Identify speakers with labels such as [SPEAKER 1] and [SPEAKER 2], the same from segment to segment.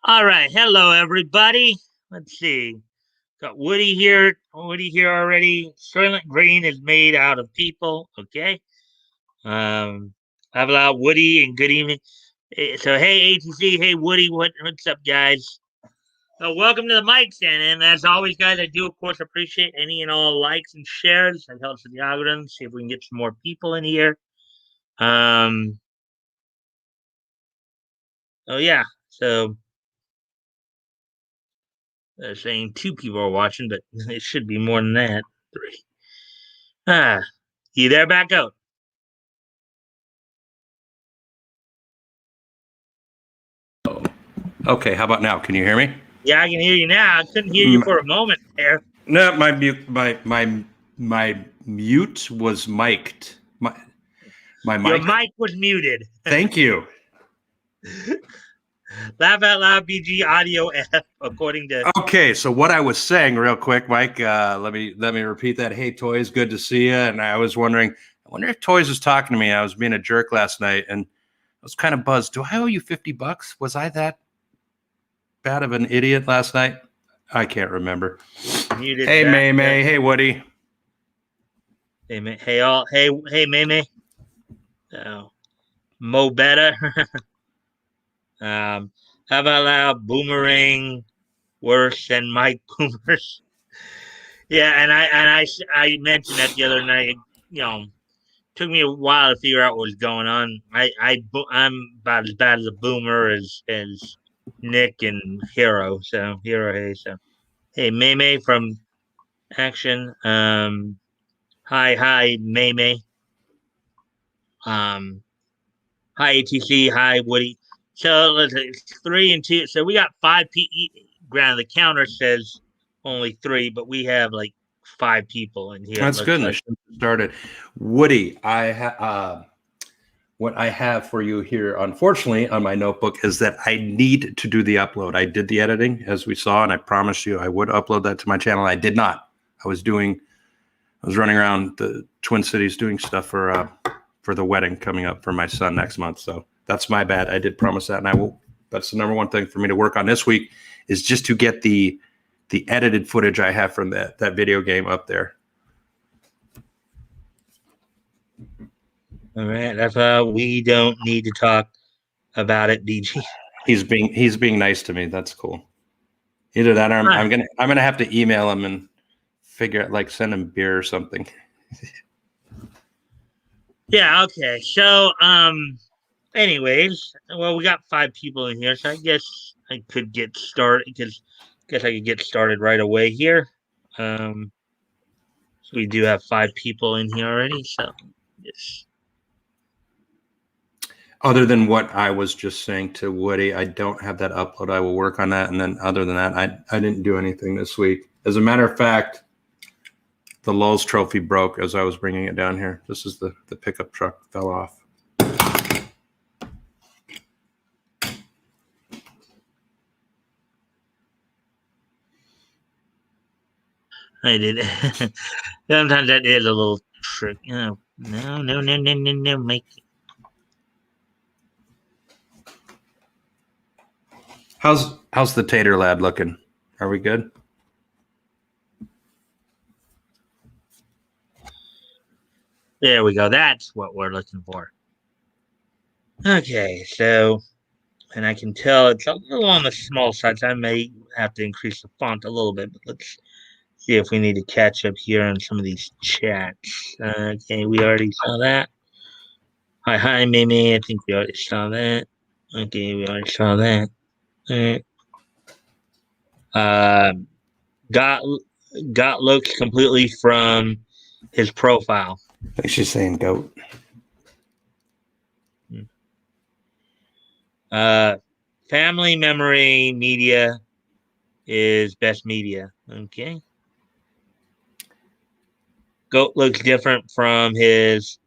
[SPEAKER 1] All right. Hello, everybody. Let's see. Got Woody here. Woody here already. Soylent Green is made out of people. Okay. Have a lot Woody and good evening. So, hey, ATC. Hey, Woody. What's up, guys? Welcome to the Mikestand. And as always, guys, I do, of course, appreciate any and all likes and shares. That helps with the algorithm. See if we can get some more people in here. Oh, yeah. So, they're saying two people are watching, but it should be more than that. Three. Ah, you there, Batgoat?
[SPEAKER 2] Okay, how about now? Can you hear me?
[SPEAKER 1] Yeah, I can hear you now. I couldn't hear you for a moment there.
[SPEAKER 2] No, my mute was mic'd. My
[SPEAKER 1] Your
[SPEAKER 2] mic.
[SPEAKER 1] mic was muted.
[SPEAKER 2] Thank you.
[SPEAKER 1] Laugh out loud, BG audio F, according to.
[SPEAKER 2] Okay, so what I was saying, real quick, Mike. Let me repeat that. Hey, Toys, good to see you. And I was wondering, I wonder if Toys was talking to me. I was being a jerk last night, and I was kind of buzzed. Do I owe you $50? Was I that bad of an idiot last night? I can't remember.
[SPEAKER 1] Muted
[SPEAKER 2] Hey,
[SPEAKER 1] that,
[SPEAKER 2] May May. Hey, Woody.
[SPEAKER 1] Hey, hey, all. Hey, May May. Oh, Mo better. How about loud boomerang worse than Mike Boomers? Yeah, and I mentioned that the other night. Took me a while to figure out what was going on. I'm about as bad as a boomer as Nick and Hero. So hey, hey May May from Action. Hi May May. Um, hi ATC. Hi Woody. So it's 3 and 2. So we got five PE. Granted, the counter says only three, but we have like five people in here.
[SPEAKER 2] That's good.
[SPEAKER 1] Like.
[SPEAKER 2] Started. Woody, what I have for you here, unfortunately, on my notebook is that I need to do the upload. I did the editing, as we saw, and I promised you I would upload that to my channel. I did not. I was running around the Twin Cities doing stuff for the wedding coming up for my son next month. So that's my bad. I did promise that, and I will. That's the number one thing for me to work on this week is just to get the edited footage I have from that video game up there.
[SPEAKER 1] All right, that's why we don't need to talk about it, BG.
[SPEAKER 2] He's being nice to me. That's cool. Either that, or I'm gonna have to email him and figure out, like, send him beer or something.
[SPEAKER 1] Yeah. Okay. So, anyways, well, we got five people in here, so I guess I could get started. I could get started right away here. So we do have five people in here already. So, yes.
[SPEAKER 2] Other than what I was just saying to Woody, I don't have that upload. I will work on that. And then other than that, I didn't do anything this week. As a matter of fact, the Lulz trophy broke as I was bringing it down here. This is the pickup truck fell off.
[SPEAKER 1] I did. Sometimes that is a little trick. No, make it.
[SPEAKER 2] How's the tater lad looking? Are we good?
[SPEAKER 1] There we go. That's what we're looking for. Okay, so, and I can tell it's a little on the small side, so I may have to increase the font a little bit, but let's see if we need to catch up here on some of these chats. Okay, we already saw that. Hi, Mimi. I think we already saw that. Okay, we already saw that. All right. Got looks completely from his profile.
[SPEAKER 2] I think she's saying goat.
[SPEAKER 1] Family memory media is best media. Okay. Goat looks different from his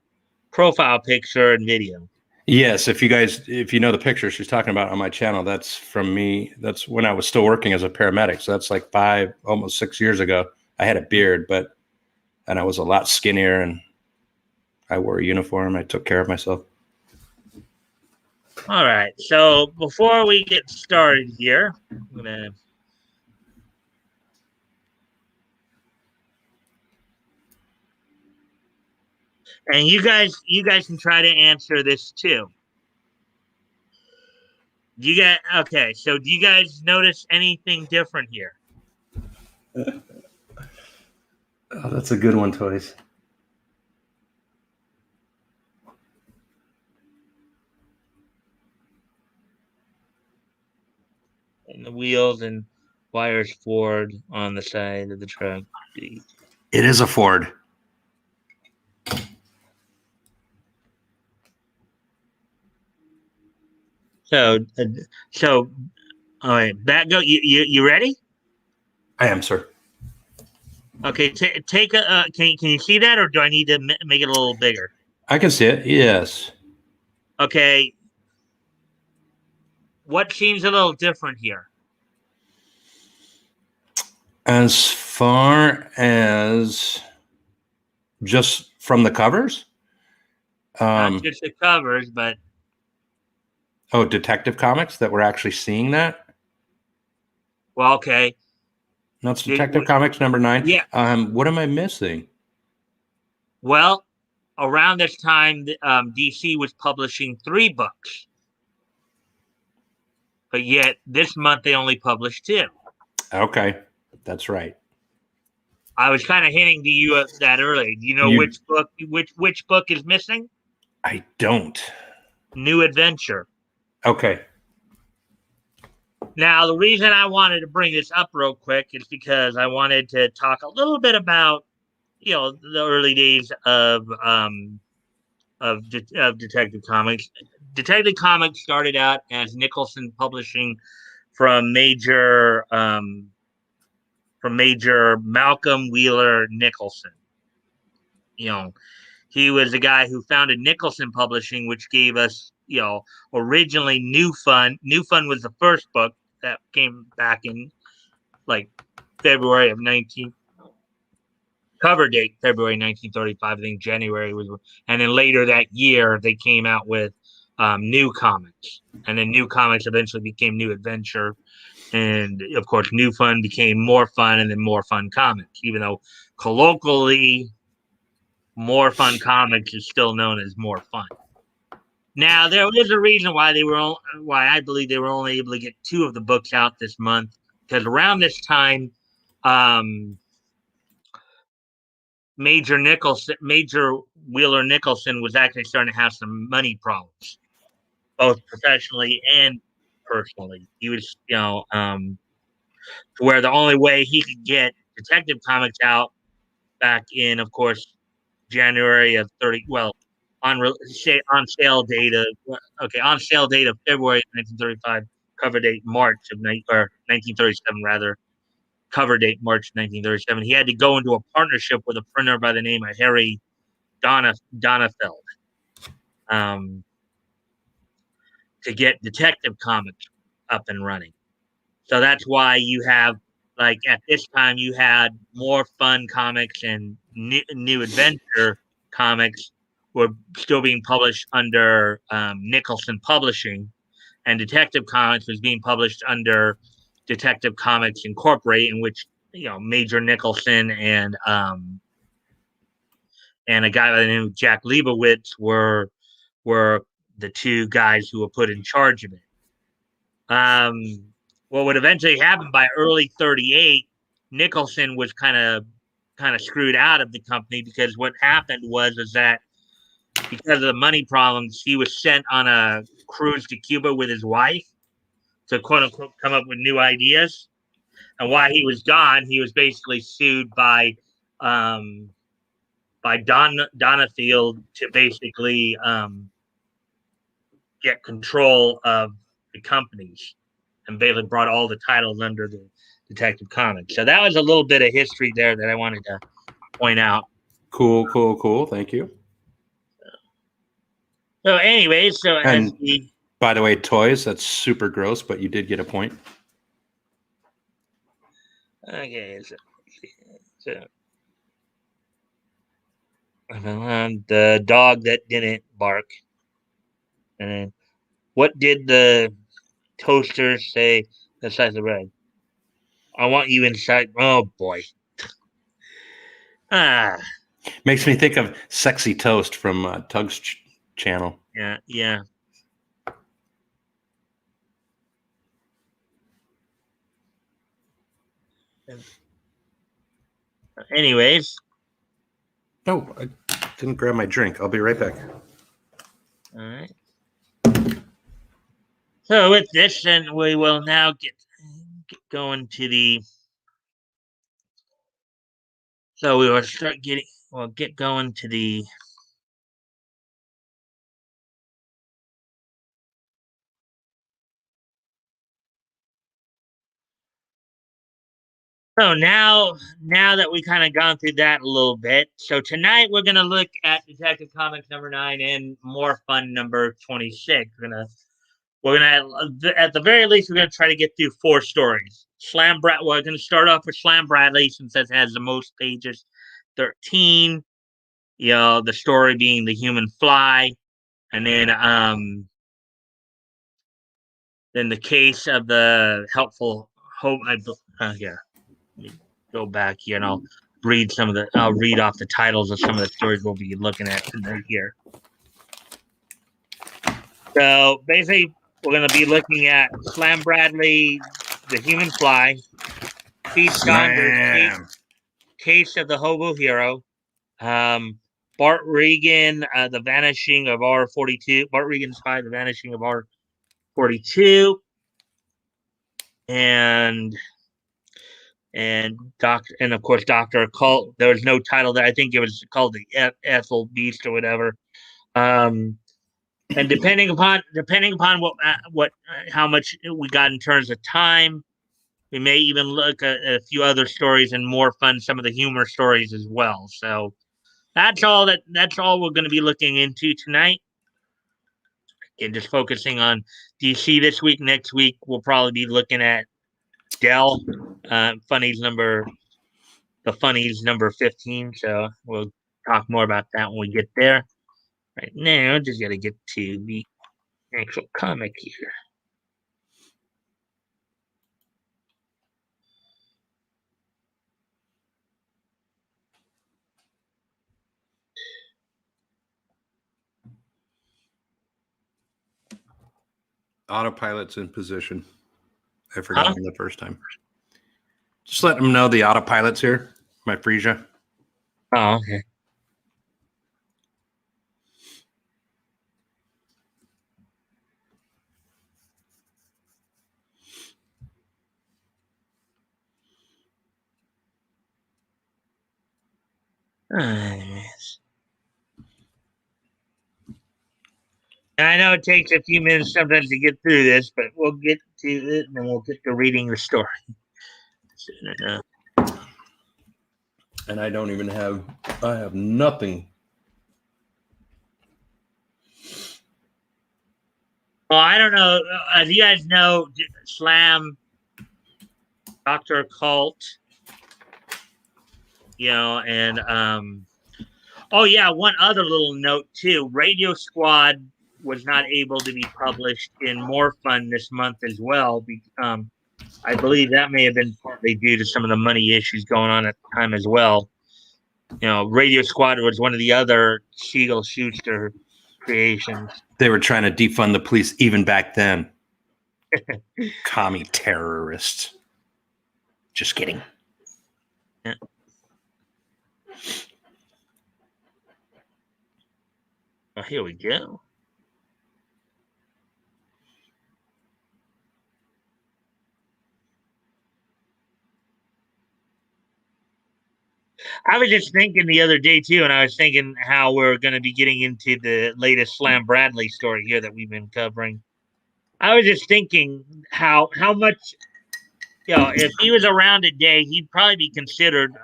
[SPEAKER 1] profile picture and video.
[SPEAKER 2] Yes, if you know the picture she's talking about on my channel, that's from me. That's when I was still working as a paramedic. So that's like almost 6 years ago. I had a beard, and I was a lot skinnier, and I wore a uniform. I took care of myself.
[SPEAKER 1] All right. So before we get started here, I'm gonna. And you guys can try to answer this too. Do you guys okay? So do you guys notice anything different here?
[SPEAKER 2] Oh, that's a good one, Toys.
[SPEAKER 1] And the wheels and wires Ford on the side of the truck.
[SPEAKER 2] It is a Ford.
[SPEAKER 1] So, so, all right, Batgoat, you ready?
[SPEAKER 2] I am, sir.
[SPEAKER 1] Okay, take a. Can you see that, or do I need to make it a little bigger?
[SPEAKER 2] I can see it. Yes.
[SPEAKER 1] Okay, what seems a little different here?
[SPEAKER 2] As far as just from the covers,
[SPEAKER 1] Not just the covers, but
[SPEAKER 2] Detective Comics, that we're actually seeing that.
[SPEAKER 1] well, okay,
[SPEAKER 2] No, it's Detective Comics #9.
[SPEAKER 1] yeah.
[SPEAKER 2] What am I missing?
[SPEAKER 1] Well, around this time, DC was publishing 3 books, but yet this month they only published 2.
[SPEAKER 2] Okay, that's right.
[SPEAKER 1] I was kind of hinting to you at that earlier. Do you know which book is missing?
[SPEAKER 2] I don't.
[SPEAKER 1] New Adventure.
[SPEAKER 2] Okay.
[SPEAKER 1] Now, the reason I wanted to bring this up real quick is because I wanted to talk a little bit about, the early days of Detective Comics. Detective Comics started out as Nicholson Publishing from Major Malcolm Wheeler Nicholson. He was the guy who founded Nicholson Publishing, which gave us, originally New Fun. New Fun was the first book that came back in like February of 19 cover date February 1935. I think January was, and then later that year they came out with New Comics, and then New Comics eventually became New Adventure, and of course New Fun became More Fun, and then More Fun Comics. Even though colloquially More Fun Comics is still known as More Fun. Now there was a reason why why I believe they were only able to get 2 of the books out this month, because around this time, um, Major Wheeler Nicholson was actually starting to have some money problems, both professionally and personally. He was, to where the only way he could get Detective Comics out back in, of course, January of 30. Well, on sale date of February 1935, cover date March of 1937 rather. Cover date March 1937. He had to go into a partnership with a printer by the name of Harry Donafeld, um, to get Detective Comics up and running. So that's why you have, like, at this time, you had More Fun Comics and New Adventure Comics were still being published under Nicholson Publishing, and Detective Comics was being published under Detective Comics Incorporated, in which Major Nicholson and a guy by the name of Jack Leibowitz were the 2 guys who were put in charge of it. What would eventually happen by early 38, Nicholson was kind of screwed out of the company, because what happened was that because of the money problems, he was sent on a cruise to Cuba with his wife to quote unquote come up with new ideas. And while he was gone, he was basically sued by Donafield to basically get control of the companies, and basically brought all the titles under the Detective Comics. So that was a little bit of history there that I wanted to point out.
[SPEAKER 2] Cool. Thank you.
[SPEAKER 1] So, anyways,
[SPEAKER 2] by the way, Toys, that's super gross, but you did get a point.
[SPEAKER 1] Okay, so the dog that didn't bark, and then What did the toaster say the size of the bread? I want you inside. Oh boy. Ah,
[SPEAKER 2] Makes me think of Sexy Toast from Tug's channel.
[SPEAKER 1] yeah. Anyways.
[SPEAKER 2] Oh, I didn't grab my drink. I'll be right back.
[SPEAKER 1] All right. So with this, then we will now get going to the. So we will start getting. We'll get going to the. So now that we kind of gone through that a little bit, so tonight we're gonna look at Detective Comics #9 and More Fun #26. We're gonna at the very least we're gonna try to get through 4 stories. We're gonna start off with Slam Bradley since that has the most pages, 13. You know, the story being the Human Fly, and then the case of the helpful hope. Yeah, let me go back here and I'll I'll read off the titles of some of the stories we'll be looking at tonight here. So basically, we're going to be looking at Slam Bradley, the Human Fly, Keith Saunders, Case of the Hobo Hero, Bart Regan, The Vanishing of R42, Bart Regan's Spy, The Vanishing of R42, and of course Doctor Occult. There was no title there. I think it was called the Ethel Beast or whatever. And depending upon what how much we got in terms of time, we may even look at a few other stories and more fun some of the humor stories as well. So that's all we're going to be looking into tonight. And just focusing on DC this week. Next week we'll probably be looking at Dell, Funnies number 15. So we'll talk more about that when we get there. Right now, just got to get to the actual comic here.
[SPEAKER 2] Autopilot's in position. I forgot him the first time. Just let them know the autopilot's here. My Frisia.
[SPEAKER 1] Oh, okay. And I know it takes a few minutes sometimes to get through this, but we'll get to it and then we'll get to reading the story.
[SPEAKER 2] And I don't even have, I have nothing.
[SPEAKER 1] Well, I don't know. As you guys know, Slam, Dr. Occult, and oh yeah, one other little note too. Radio Squad was not able to be published in More Fun this month as well. I believe that may have been partly due to some of the money issues going on at the time as well. Radio Squad was one of the other Siegel Schuster creations.
[SPEAKER 2] They were trying to defund the police even back then. Commie terrorists. Just kidding.
[SPEAKER 1] Yeah. Oh, here we go. I was just thinking the other day too, and I was thinking how we're going to be getting into the latest Slam Bradley story here that we've been covering. I was just thinking how much, if he was around today, he'd probably be considered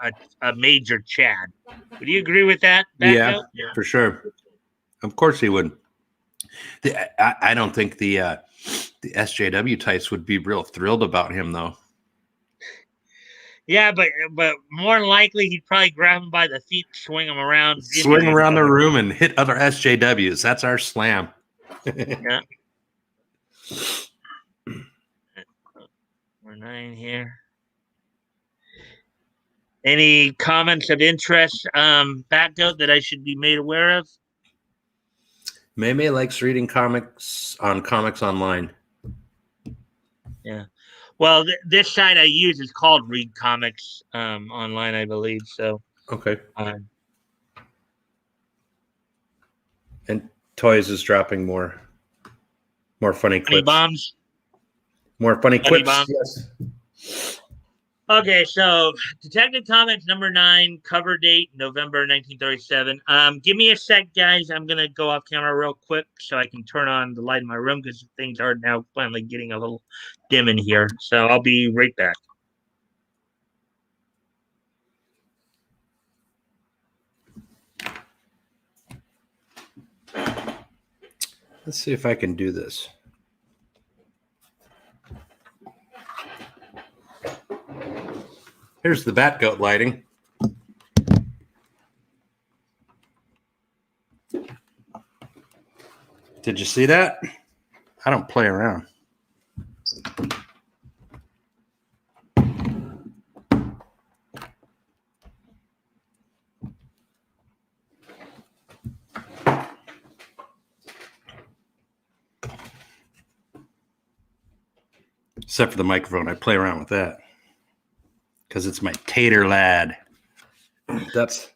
[SPEAKER 1] a major Chad. Would you agree with that?
[SPEAKER 2] Yeah, for sure. Of course he would. I don't think the SJW types would be real thrilled about him, though.
[SPEAKER 1] Yeah, but more than likely, he'd probably grab him by the feet, swing him around
[SPEAKER 2] the room, and hit other SJWs. That's our Slam.
[SPEAKER 1] Yeah. Number 9 here. Any comments of interest, Batgoat, that I should be made aware of?
[SPEAKER 2] May likes reading comics on Comics Online.
[SPEAKER 1] Yeah. Well, this site I use is called Read Comics Online, I believe. So.
[SPEAKER 2] Okay. And Toys is dropping more funny clips.
[SPEAKER 1] Bombs.
[SPEAKER 2] More funny clips.
[SPEAKER 1] Bombs.
[SPEAKER 2] Yes.
[SPEAKER 1] Okay, so Detective Comics number 9, cover date November 1937. Give me a sec, guys. I'm gonna go off camera real quick so I can turn on the light in my room because things are now finally getting a little dim in here. So I'll be right back.
[SPEAKER 2] Let's see if I can do this. Here's the Batgoat lighting. Did you see that? I don't play around. Except for the microphone. I play around with that. Because it's my tater lad. That's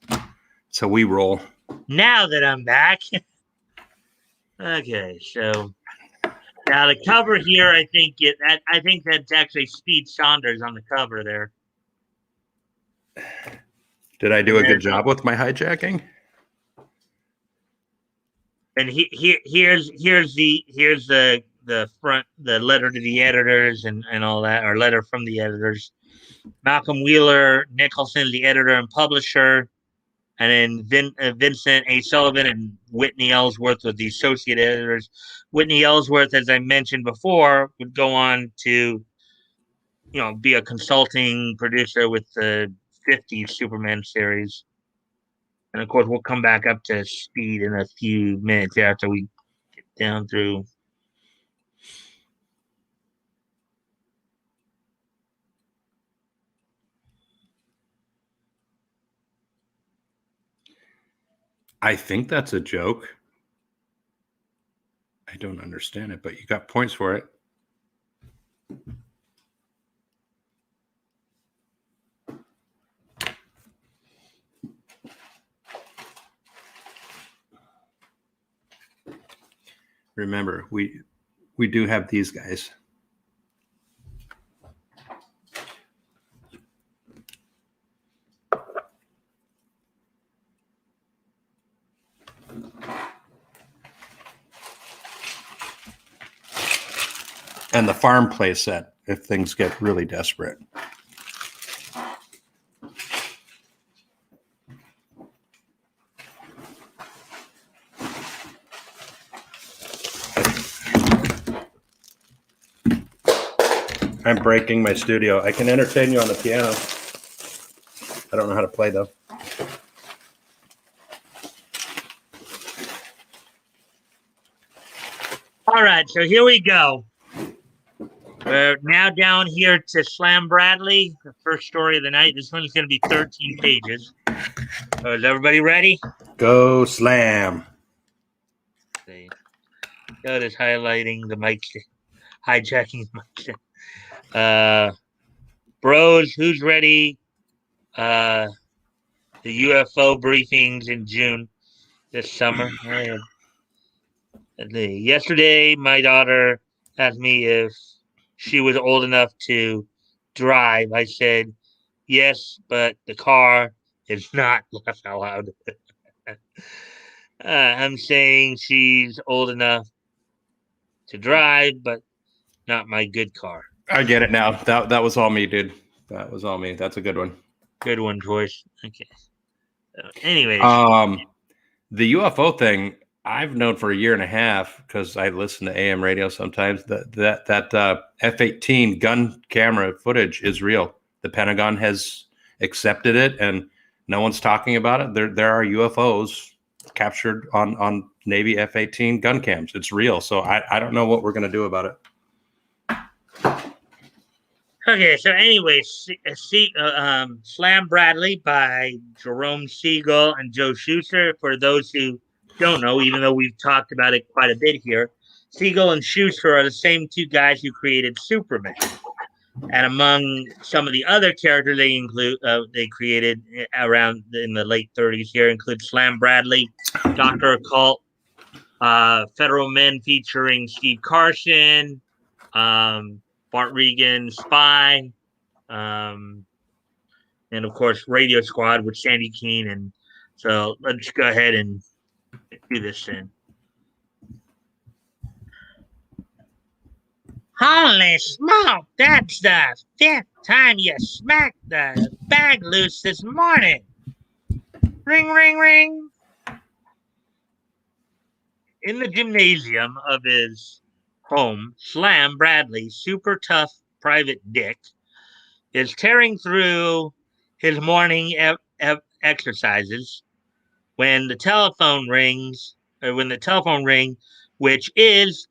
[SPEAKER 2] how we roll.
[SPEAKER 1] Now that I'm back. Okay, so now the cover here, I think that's actually Speed Saunders on the cover there.
[SPEAKER 2] Did I do a good job with my hijacking?
[SPEAKER 1] And here's the front, the letter to the editors and all that, or letter from the editors. Malcolm Wheeler Nicholson, the editor and publisher, and then Vincent A. Sullivan and Whitney Ellsworth with the associate editors. Whitney Ellsworth, as I mentioned before, would go on to, be a consulting producer with the 50s Superman series. And of course, we'll come back up to speed in a few minutes after we get down through.
[SPEAKER 2] I think that's a joke. I don't understand it, but you got points for it. Remember, we do have these guys. And the farm play set if things get really desperate. I'm breaking my studio. I can entertain you on the piano. I don't know how to play though.
[SPEAKER 1] All right, so here we go. We're now down here to Slam Bradley, the first story of the night. This one's going to be 13 pages. So is everybody ready?
[SPEAKER 2] Go Slam.
[SPEAKER 1] See. That is highlighting the mic, hijacking the mic. Bros, who's ready? The UFO briefings in June this summer. Yesterday, my daughter asked me if she was old enough to drive. I said, yes, but the car is not. Laugh out loud. I'm saying she's old enough to drive, but not my good car.
[SPEAKER 2] I get it now. That was all me, dude. That was all me. That's a good one.
[SPEAKER 1] Good one, Joyce. Okay. So, anyways.
[SPEAKER 2] The UFO thing, I've known for a year and a half because I listen to AM radio sometimes. That F-18 gun camera footage is real. The Pentagon has accepted it, and no one's talking about it. There are UFOs captured on Navy F-18 gun cams. It's real. So I don't know what we're going to do about it.
[SPEAKER 1] Okay, so anyway, Slam Bradley by Jerome Siegel and Joe Shuster. For those who don't know, even though we've talked about it quite a bit here, Siegel and Shuster are the same two guys who created Superman. And among some of the other characters they created around in the late 30s here include Slam Bradley, Doctor Occult, Federal Men featuring Steve Carson, Bart Regan, Spy, and of course Radio Squad with Sandy Keene. And so let's go ahead and do this then. Holy smoke, that's the 5th time you smacked the bag loose this morning. Ring, ring, ring. In the gymnasium of his home, Slam Bradley, super tough private dick, is tearing through his morning exercises when the telephone rings, which is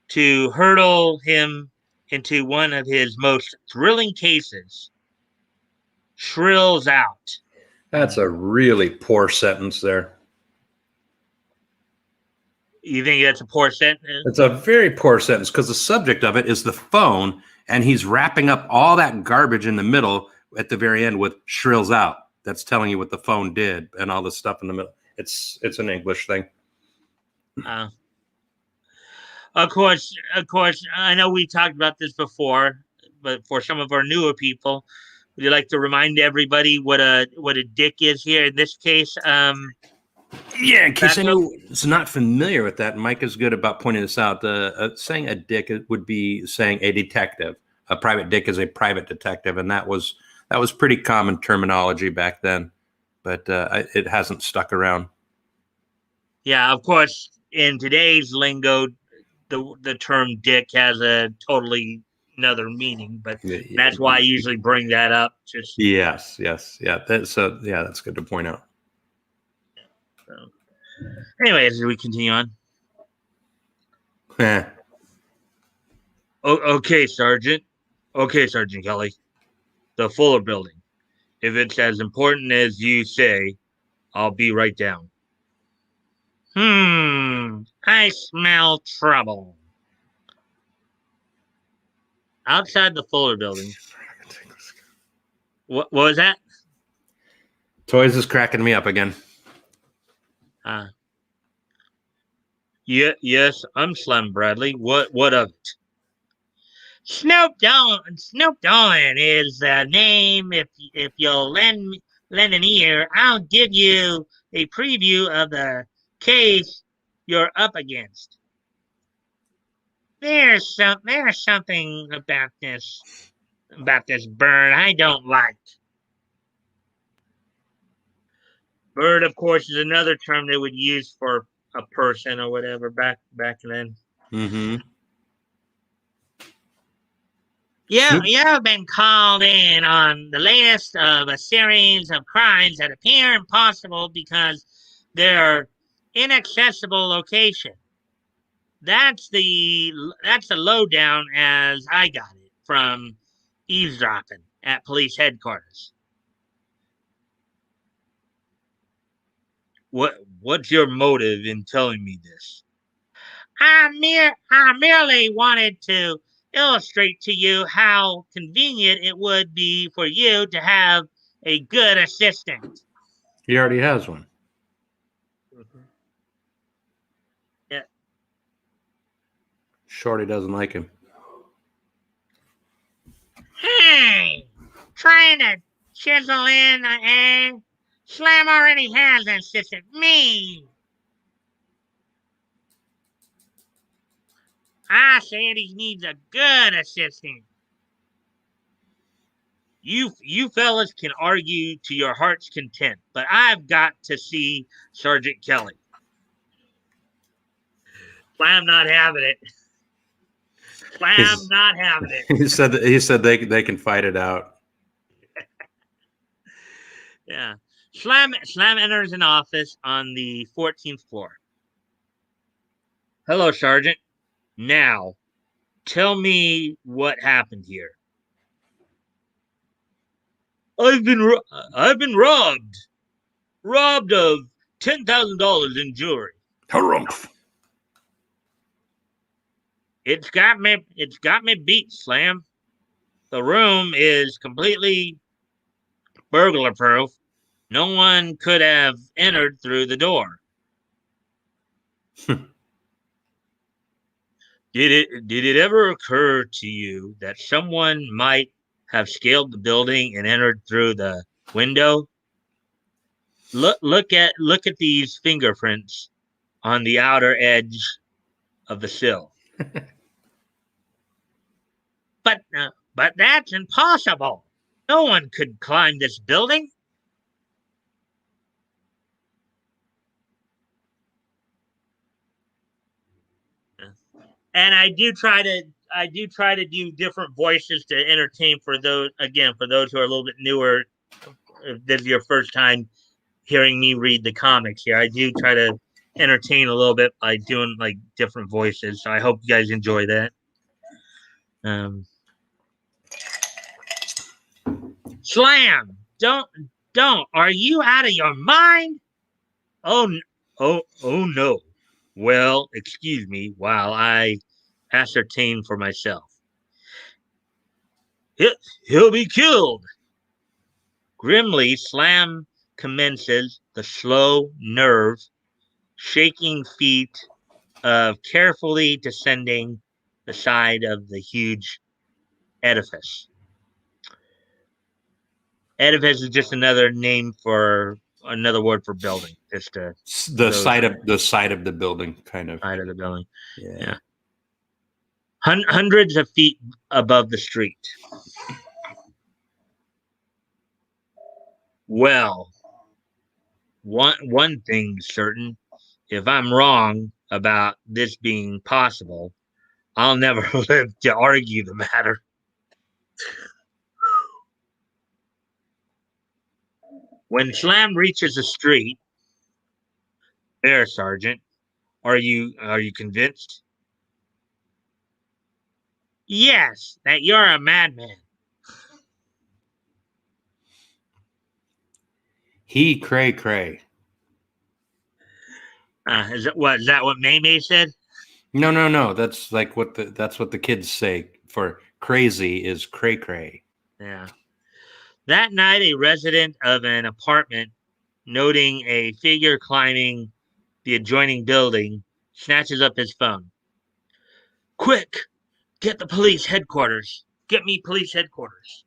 [SPEAKER 1] to hurdle him into one of his most thrilling cases, shrills out.
[SPEAKER 2] That's a really poor sentence there.
[SPEAKER 1] You think that's a poor sentence?
[SPEAKER 2] It's a very poor sentence because the subject of it is the phone, and he's wrapping up all that garbage in the middle at the very end with shrills out. That's telling you what the phone did and all this stuff in the middle. It's an English thing.
[SPEAKER 1] Of course, I know we talked about this before, but for some of our newer people, would you like to remind everybody what a dick is here in this case?
[SPEAKER 2] Yeah, in case anyone's not familiar with that, Mike is good about pointing this out. Saying a dick would be saying a detective. A private dick is a private detective, and that was pretty common terminology back then, but it hasn't stuck around.
[SPEAKER 1] Yeah, of course, in today's lingo, the term dick has a totally another meaning, but that's why I usually bring that up. Just
[SPEAKER 2] yes, yeah. That's good to point out.
[SPEAKER 1] So, anyways, we continue on. Okay, Sergeant. Okay, Sergeant Kelly. The Fuller Building. If it's as important as you say, I'll be right down. I smell trouble. Outside the Fuller Building. What was that?
[SPEAKER 2] Toys is cracking me up again.
[SPEAKER 1] Yes, I'm Slim Bradley. What of it? Snoop Dolan is the name. If you'll lend an ear, I'll give you a preview of the case you're up against. There's something about this bird I don't like. Bird, of course, is another term they would use for a person or whatever back then.
[SPEAKER 2] Mm-hmm.
[SPEAKER 1] You've been called in on the latest of a series of crimes that appear impossible because they're inaccessible location. That's the lowdown as I got it from eavesdropping at police headquarters. What's your motive in telling me this? I merely wanted to illustrate to you how convenient it would be for you to have a good assistant.
[SPEAKER 2] He already has one.
[SPEAKER 1] Mm-hmm. Yeah.
[SPEAKER 2] Shorty doesn't like him.
[SPEAKER 1] Hey, trying to chisel in, eh? Slam already has an assistant. Me. I said he needs a good assistant. You fellas can argue to your heart's content, but I've got to see Sergeant Kelly. Slam not having it. Slam not having it.
[SPEAKER 2] He said they can fight it out.
[SPEAKER 1] Yeah. Slam enters an office on the 14th floor. Hello, Sergeant. Now, tell me what happened here. I've been robbed of $10,000 in jewelry.
[SPEAKER 2] Harumph.
[SPEAKER 1] It's got me beat, Slam. The room is completely burglar proof. No one could have entered through the door. Did it ever occur to you that someone might have scaled the building and entered through the window? Look at these fingerprints on the outer edge of the sill. But that's impossible. No one could climb this building. And I do try to do different voices to entertain for those who are a little bit newer. If this is your first time hearing me read the comics here, I do try to entertain a little bit by doing like different voices. So I hope you guys enjoy that. Slam! Don't! Are you out of your mind? Oh, oh no. Well, excuse me while I ascertain for myself. He'll be killed. Grimly, Slam commences the slow nerve, shaking feat of carefully descending the side of the huge edifice. Edifice is just another word for building. Just
[SPEAKER 2] the side of the building, kind of.
[SPEAKER 1] Side of the building.
[SPEAKER 2] Yeah.
[SPEAKER 1] Hundreds of feet above the street. Well, one thing's certain. If I'm wrong about this being possible, I'll never live to argue the matter. When Slam reaches the street, there, Sergeant, are you convinced? Yes, that you're a madman.
[SPEAKER 2] He cray.
[SPEAKER 1] Is that what May said?
[SPEAKER 2] No. That's like what the kids say for crazy is cray.
[SPEAKER 1] Yeah. That night, a resident of an apartment, noting a figure climbing the adjoining building, snatches up his phone. Quick! Get the police headquarters. Get me police headquarters.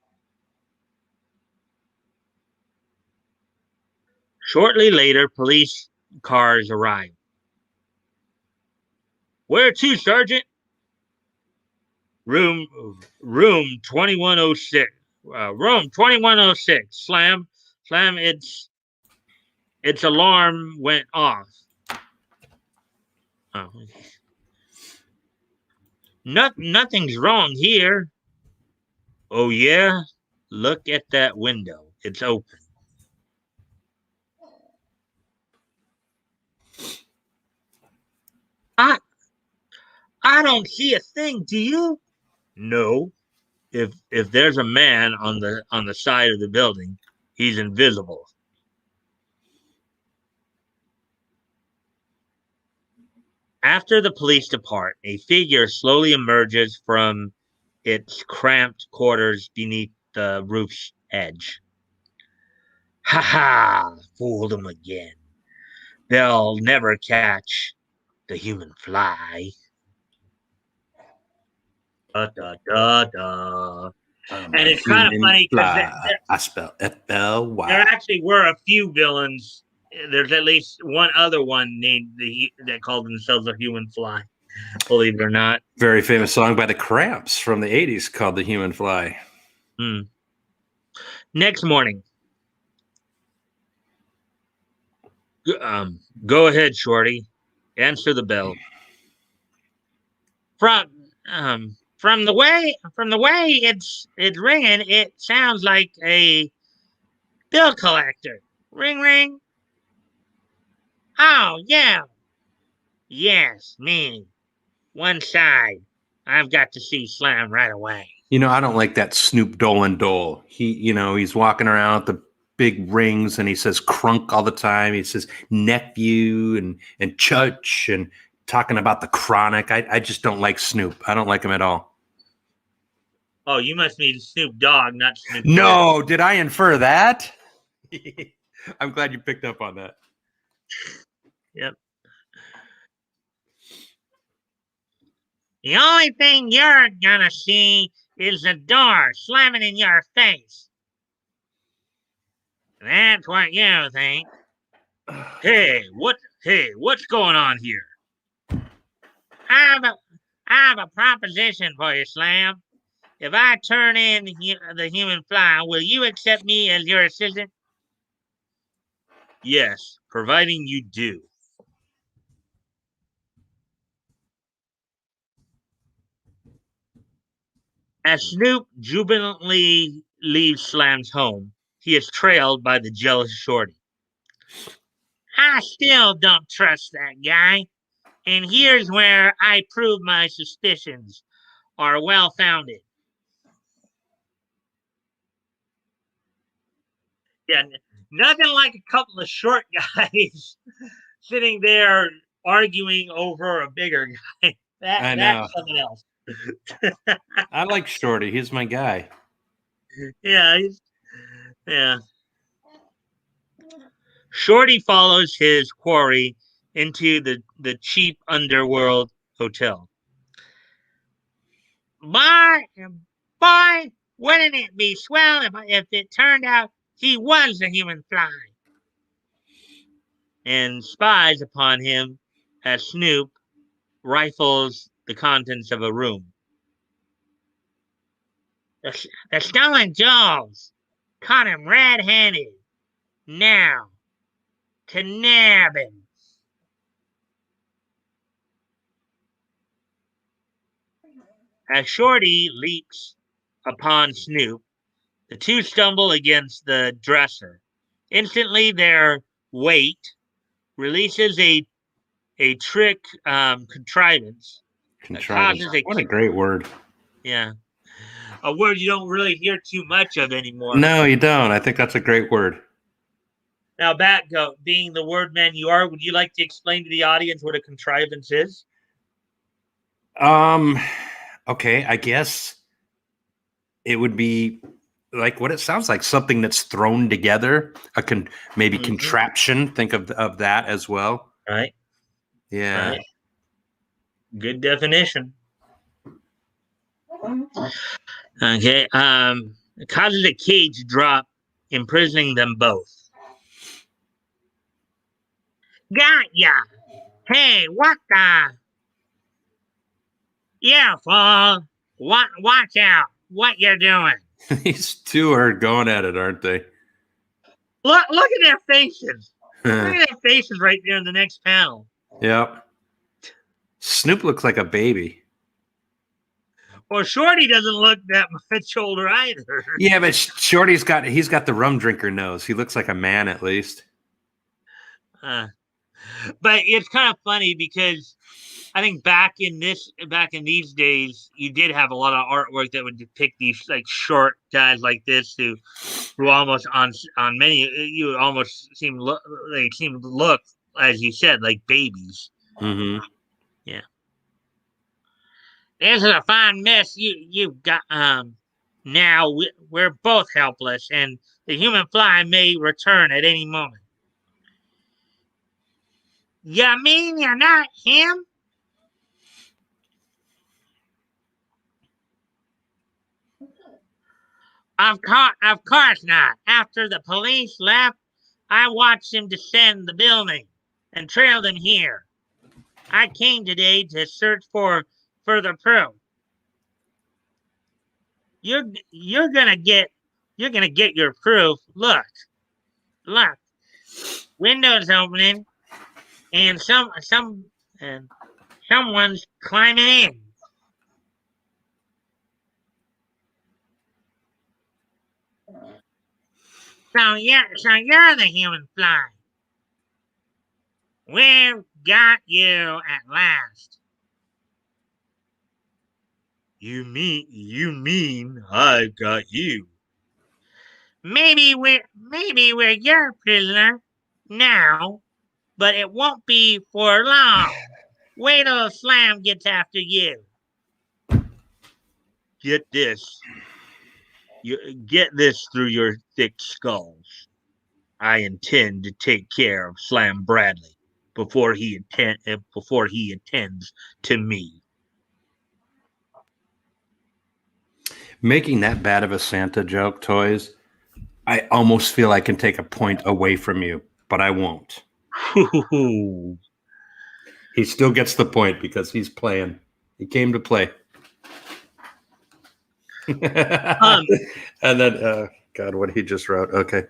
[SPEAKER 1] Shortly later, police cars arrive. Where to, Sergeant? Room 2106. Room 2106. Slam. Its alarm went off. Oh. Nothing's wrong here. Oh yeah? Look at that window. It's open. I don't see a thing, do you? No. If there's a man on the side of the building, he's invisible. After the police depart, a figure slowly emerges from its cramped quarters beneath the roof's edge. Ha ha! Fooled them again. They'll never catch the human fly. Da da da da. And it's kind of funny because
[SPEAKER 2] I spell FLY.
[SPEAKER 1] there actually were a few villains. There's at least one other one named that called themselves a human fly. Believe it or not.
[SPEAKER 2] Very famous song by the Cramps from the 80s called The Human Fly.
[SPEAKER 1] Next morning. Go ahead, Shorty. Answer the bell. From the way it's ringing, it sounds like a bill collector. Ring, ring. Oh, yeah. Yes, me. One side. I've got to see Slam right away.
[SPEAKER 2] I don't like that Snoop Dolan Dole. He's walking around with the big rings and he says crunk all the time. He says nephew and church and talking about the chronic. I just don't like Snoop. I don't like him at all.
[SPEAKER 1] Oh, you must mean Snoop Dogg, not Snoop Lick.
[SPEAKER 2] No, did I infer that? I'm glad you picked up on that.
[SPEAKER 1] Yep. The only thing you're gonna see is the door slamming in your face. That's what you think. What's going on here? I have a, I have a proposition for you, Slam. If I turn in the human fly, will you accept me as your assistant? Yes, providing you do. As Snoop jubilantly leaves Slam's home, he is trailed by the jealous Shorty. I still don't trust that guy, and here's where I prove my suspicions are well founded. Yeah, nothing like a couple of short guys sitting there arguing over a bigger guy.
[SPEAKER 2] I know.
[SPEAKER 1] That's something else.
[SPEAKER 2] I like Shorty. He's my guy.
[SPEAKER 1] Yeah, yeah. Shorty follows his quarry into the cheap underworld hotel. Boy, boy, wouldn't it be swell if it turned out he was a human fly? And spies upon him as Snoop rifles the contents of a room. The stolen jewels caught him red-handed. Now, to nab him. As Shorty leaps upon Snoop, the two stumble against the dresser. Instantly, their weight releases a trick contrivance that
[SPEAKER 2] Contrivance.
[SPEAKER 1] causes a
[SPEAKER 2] What a great word.
[SPEAKER 1] yeah a word you don't really hear too much of anymore.
[SPEAKER 2] No, you don't. I think that's a great word.
[SPEAKER 1] Now, Batgoat, being the word man you are, would you like to explain to the audience what a contrivance is?
[SPEAKER 2] Um, okay, I guess it would be like what it sounds like, something that's thrown together, maybe
[SPEAKER 1] Mm-hmm.
[SPEAKER 2] contraption. Think of that as well.
[SPEAKER 1] Right,
[SPEAKER 2] Yeah.
[SPEAKER 1] right. Good definition. Okay. It causes a cage drop, imprisoning them both. Got ya. Hey, what the? Yeah, fool. Watch out. What you're doing.
[SPEAKER 2] These two are going at it, aren't they?
[SPEAKER 1] Look at their faces. Look at their faces right there in the next panel.
[SPEAKER 2] Yep. Snoop looks like a baby.
[SPEAKER 1] Well, Shorty doesn't look that much older either.
[SPEAKER 2] Yeah, but Shorty's got the rum drinker nose. He looks like a man at least.
[SPEAKER 1] Uh, but it's kind of funny because I think back in these days, you did have a lot of artwork that would depict these like short guys like this who almost on many you would almost they seem to look, as you said, like babies.
[SPEAKER 2] Mm-hmm.
[SPEAKER 1] Yeah, this is a fine mess you've got. Now we're both helpless, and the human fly may return at any moment. You mean you're not him? Of course not. After the police left, I watched him descend the building and trailed him here. I came today to search for further proof. You're you're gonna get you're gonna get your proof. Look. Windows opening, and and someone's climbing in. So you're the human fly. We've got you at last. You mean I've got you? Maybe we're your prisoner now, but it won't be for long. Wait till Slam gets after you. Get this. Get this through your thick skulls. I intend to take care of Slam Bradley before he attends to me.
[SPEAKER 2] Making that bad of a Santa joke, Toys, I almost feel I can take a point away from you, but I won't. He still gets the point because he's playing. He came to play.
[SPEAKER 1] um,
[SPEAKER 2] And then, God, what he just wrote. Okay.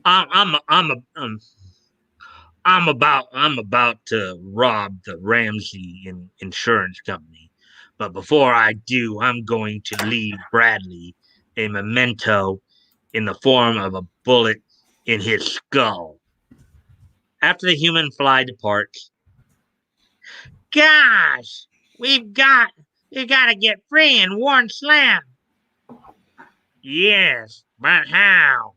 [SPEAKER 1] I'm I'm I'm about to rob the Ramsey Insurance Company, but before I do, I'm going to leave Bradley a memento in the form of a bullet in his skull. After the human fly departs, gosh, we've got we've got to get free and warn Slam. Yes, but how?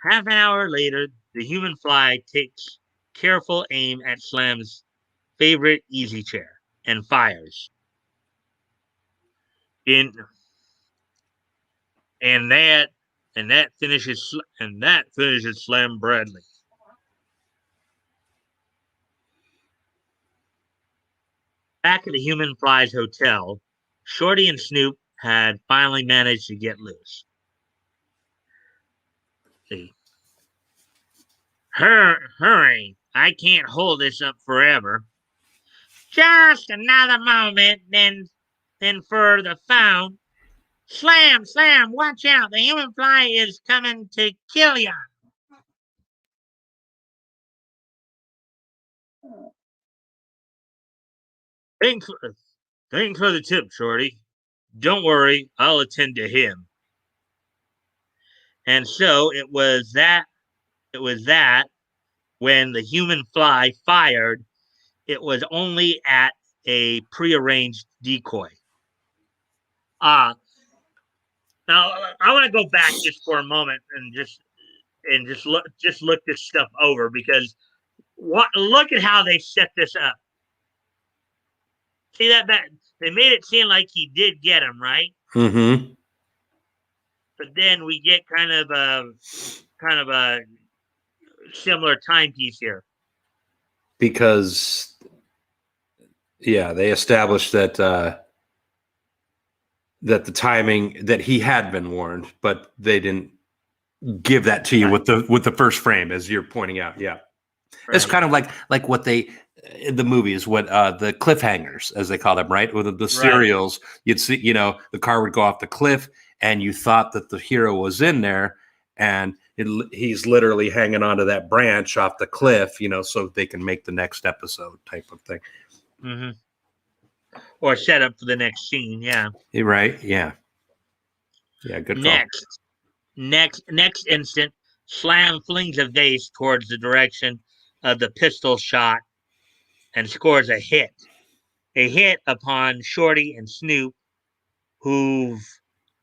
[SPEAKER 1] Half an hour later, the human fly takes careful aim at Slam's favorite easy chair and fires. In and that finishes Slam Bradley. Back at the human fly's hotel, Shorty and Snoop had finally managed to get loose. See, hurry! I can't hold this up forever. Just another moment, then for the phone. Slam, watch out. The human fly is coming to kill ya. Thanks for, thanks for the tip, Shorty. Don't worry, I'll attend to him. And so it was that when the human fly fired, it was only at a prearranged decoy. Uh now I want to go back just for a moment and just look this stuff over because look at how they set this up. See that they made it seem like he did get him, right?
[SPEAKER 2] Mm-hmm.
[SPEAKER 1] But then we get kind of a similar timepiece here.
[SPEAKER 2] Because, yeah, they established that that the timing that he had been warned, but they didn't give that to you
[SPEAKER 1] Right.
[SPEAKER 2] with the first frame, as you're pointing out. Yeah. It's
[SPEAKER 1] Right.
[SPEAKER 2] kind of like what they in the movies, what the cliffhangers, as they call them, right? With the
[SPEAKER 1] Right.
[SPEAKER 2] serials, you'd see, the car would go off the cliff, and you thought that the hero was in there, and he's literally hanging onto that branch off the cliff, so they can make the next episode type of thing.
[SPEAKER 1] Mm-hmm. Or set up for the next scene. Yeah.
[SPEAKER 2] Right? Yeah. Yeah. Good call.
[SPEAKER 1] Next instant, Slam flings a vase towards the direction of the pistol shot and scores a hit. A hit upon Shorty and Snoop, who've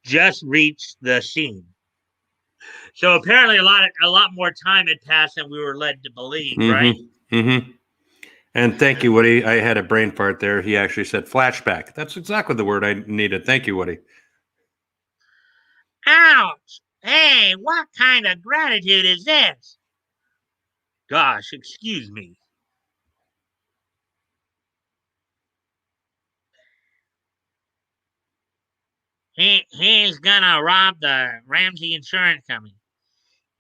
[SPEAKER 1] just reached the scene. So apparently, a lot more time had passed than we were led to believe, right?
[SPEAKER 2] Mm-hmm. Mm-hmm. And thank you, Woody. I had a brain fart there. He actually said flashback. That's exactly the word I needed. Thank you, Woody.
[SPEAKER 1] Ouch! Hey, what kind of gratitude is this? Gosh, excuse me. He's gonna rob the Ramsey Insurance Company.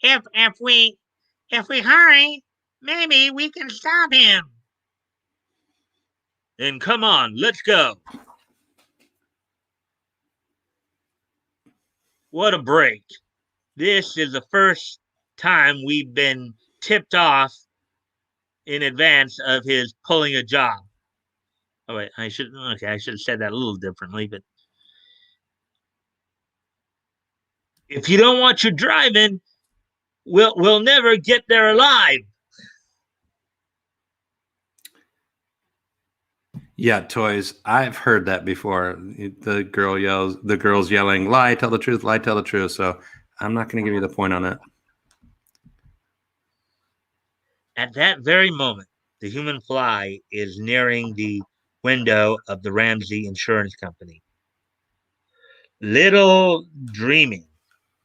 [SPEAKER 1] If we hurry, maybe we can stop him. Then come on, let's go. What a break. This is the first time we've been tipped off in advance of his pulling a job. Oh wait, I should have said that a little differently, but If you don't want you driving, we'll never get there alive.
[SPEAKER 2] Yeah, toys. I've heard that before. The girl's yelling, lie, tell the truth, lie, tell the truth. So I'm not going to give you the point on it.
[SPEAKER 1] At that very moment, the human fly is nearing the window of the Ramsey Insurance Company. Little dreaming,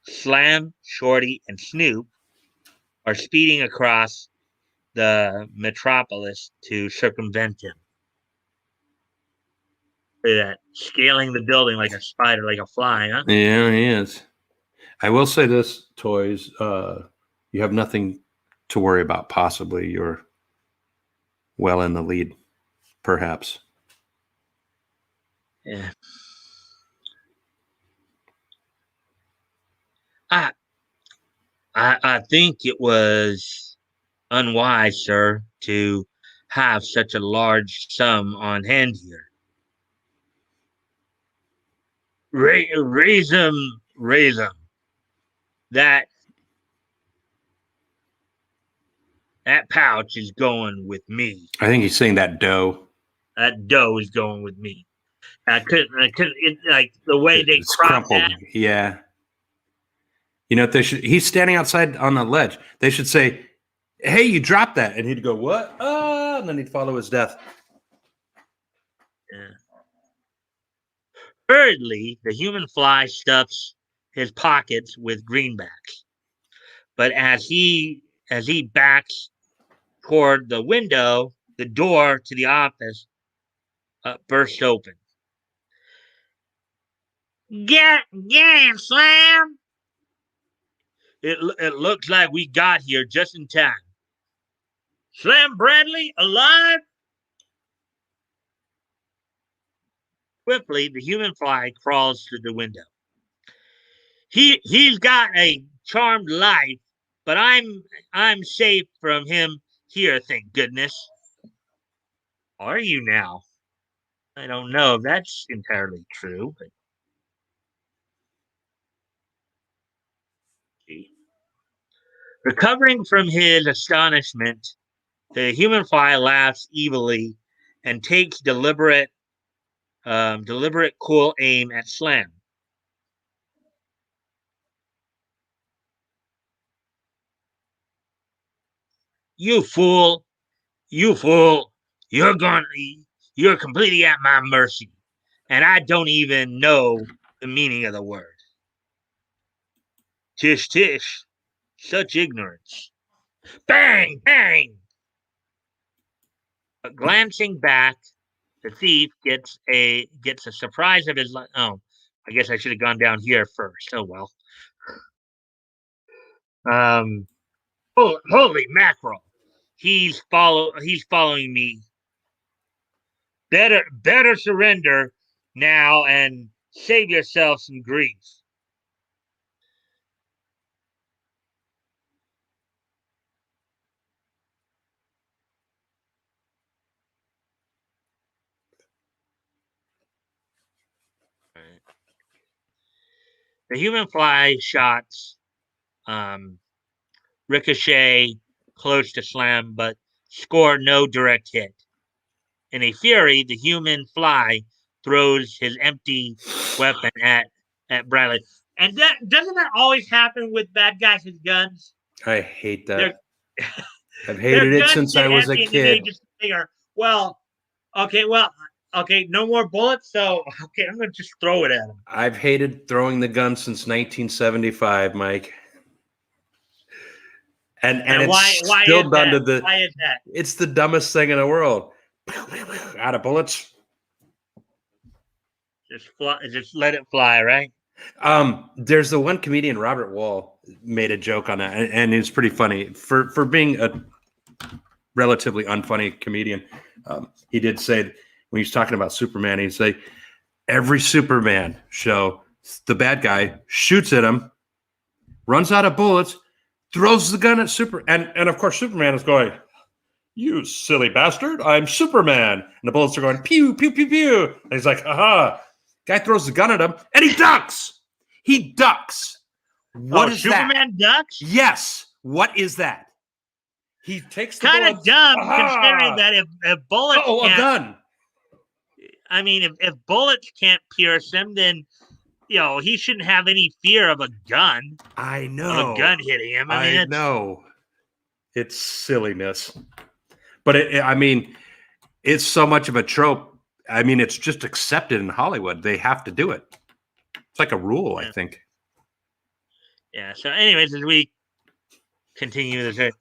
[SPEAKER 1] Slam, Shorty, and Snoop are speeding across the metropolis to circumvent him. Look at that, scaling the building like a spider, like a fly, huh?
[SPEAKER 2] Yeah, he is. I will say this, toys. You have nothing to worry about. Possibly you're well in the lead, perhaps.
[SPEAKER 1] Yeah. I think it was unwise, sir, to have such a large sum on hand here. Raise them, raise them. That that pouch is going with me.
[SPEAKER 2] I think he's saying that dough.
[SPEAKER 1] That dough is going with me. I couldn't, like the way they
[SPEAKER 2] It's
[SPEAKER 1] cropped
[SPEAKER 2] crumpled.
[SPEAKER 1] that.
[SPEAKER 2] Yeah. You know, he's standing outside on the ledge. They should say, hey, you dropped that. And he'd go, what? And then he'd follow his death.
[SPEAKER 1] Yeah. Thirdly, the human fly stuffs his pockets with greenbacks. But as he backs toward the window, the door to the office bursts open. Get in, Slam! It looks like we got here just in time. Slam Bradley alive? Swiftly, the human fly crawls through the window. He's got a charmed life, but I'm safe from him here, thank goodness. Are you now? I don't know if that's entirely true, but recovering from his astonishment, the human fly laughs evilly and takes deliberate, cool aim at Slam. You fool! You fool! You're completely at my mercy, and I don't even know the meaning of the word. Tish, tish! Such ignorance! Bang! Bang! But glancing back, the thief gets a surprise of his life. Oh, I guess I should have gone down here first. Oh well. Holy mackerel! He's following me. Better surrender now and save yourself some grief. The human fly shots ricochet close to Slam, but score no direct hit. In a fury, the human fly throws his empty weapon at Bradley. And doesn't that always happen with bad guys with guns?
[SPEAKER 2] I hate that. I've
[SPEAKER 1] Their
[SPEAKER 2] hated it
[SPEAKER 1] guns
[SPEAKER 2] since
[SPEAKER 1] get
[SPEAKER 2] I was a
[SPEAKER 1] empty and then they
[SPEAKER 2] kid.
[SPEAKER 1] just figure, okay, no more bullets, so okay, I'm gonna just throw it at him.
[SPEAKER 2] I've hated throwing the gun since 1975, Mike. And it's still done to the.
[SPEAKER 1] Why is that?
[SPEAKER 2] It's the dumbest thing in the world. Out of bullets.
[SPEAKER 1] Just let it fly, right?
[SPEAKER 2] There's the one comedian, Robert Wall, made a joke on that, and it's pretty funny for being a relatively unfunny comedian. He did say when he's talking about Superman, he'd say every Superman show, the bad guy shoots at him, runs out of bullets, throws the gun at and of course Superman is going, "You silly bastard, I'm Superman," and the bullets are going pew pew pew pew, and he's like, "Aha!" Guy throws the gun at him, and he ducks. He ducks. What is
[SPEAKER 1] Superman ducks?
[SPEAKER 2] that? Yes. What is that? He takes the
[SPEAKER 1] Kind of
[SPEAKER 2] bullets.
[SPEAKER 1] dumb,
[SPEAKER 2] Aha!
[SPEAKER 1] considering that if bullets
[SPEAKER 2] Oh, a
[SPEAKER 1] can't,
[SPEAKER 2] gun.
[SPEAKER 1] I mean, if bullets can't pierce him, then he shouldn't have any fear of a gun.
[SPEAKER 2] I know.
[SPEAKER 1] Of a gun hitting him. I mean,
[SPEAKER 2] know. It's silliness. But it's so much of a trope. I mean, it's just accepted in Hollywood. They have to do it. It's like a rule, I think.
[SPEAKER 1] Yeah. So, anyways, as we continue this,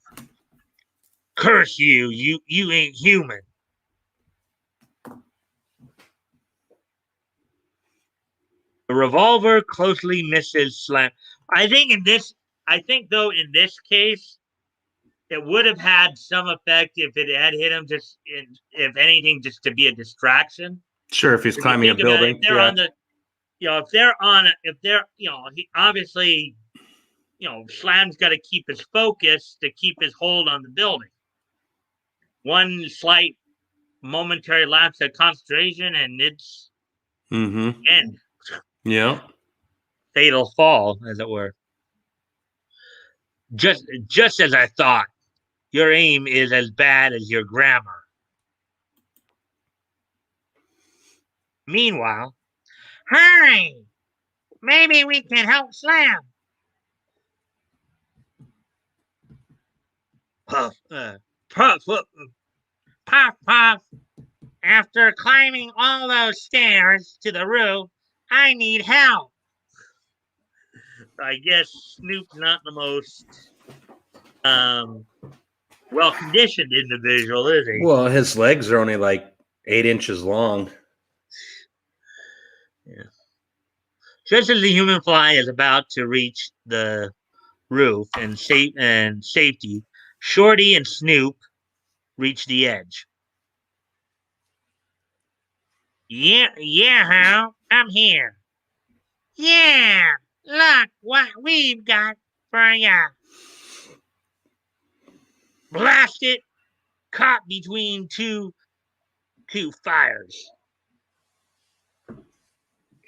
[SPEAKER 1] curse you! You ain't human. The revolver closely misses Slam. I think in this case, it would have had some effect if it had hit him. If anything, just to be a distraction.
[SPEAKER 2] Sure, if he's climbing a building,
[SPEAKER 1] if they're on the, if they're, he obviously, Slam's got to keep his focus to keep his hold on the building. One slight momentary lapse of concentration, and it's end.
[SPEAKER 2] Yeah.
[SPEAKER 1] Fatal fall, as it were. Just as I thought, your aim is as bad as your grammar. Meanwhile, hurry! Maybe we can help Slam. Puff, puff, puff, puff. After climbing all those stairs to the roof, I need help. I guess Snoop's not the most well-conditioned individual, is he?
[SPEAKER 2] Well, his legs are only like 8 inches long.
[SPEAKER 1] Yeah. Just as the human fly is about to reach the roof and safety, Shorty and Snoop reach the edge. Yeah, Hal, I'm here. Yeah, look what we've got for ya. Blast it! Caught between two fires.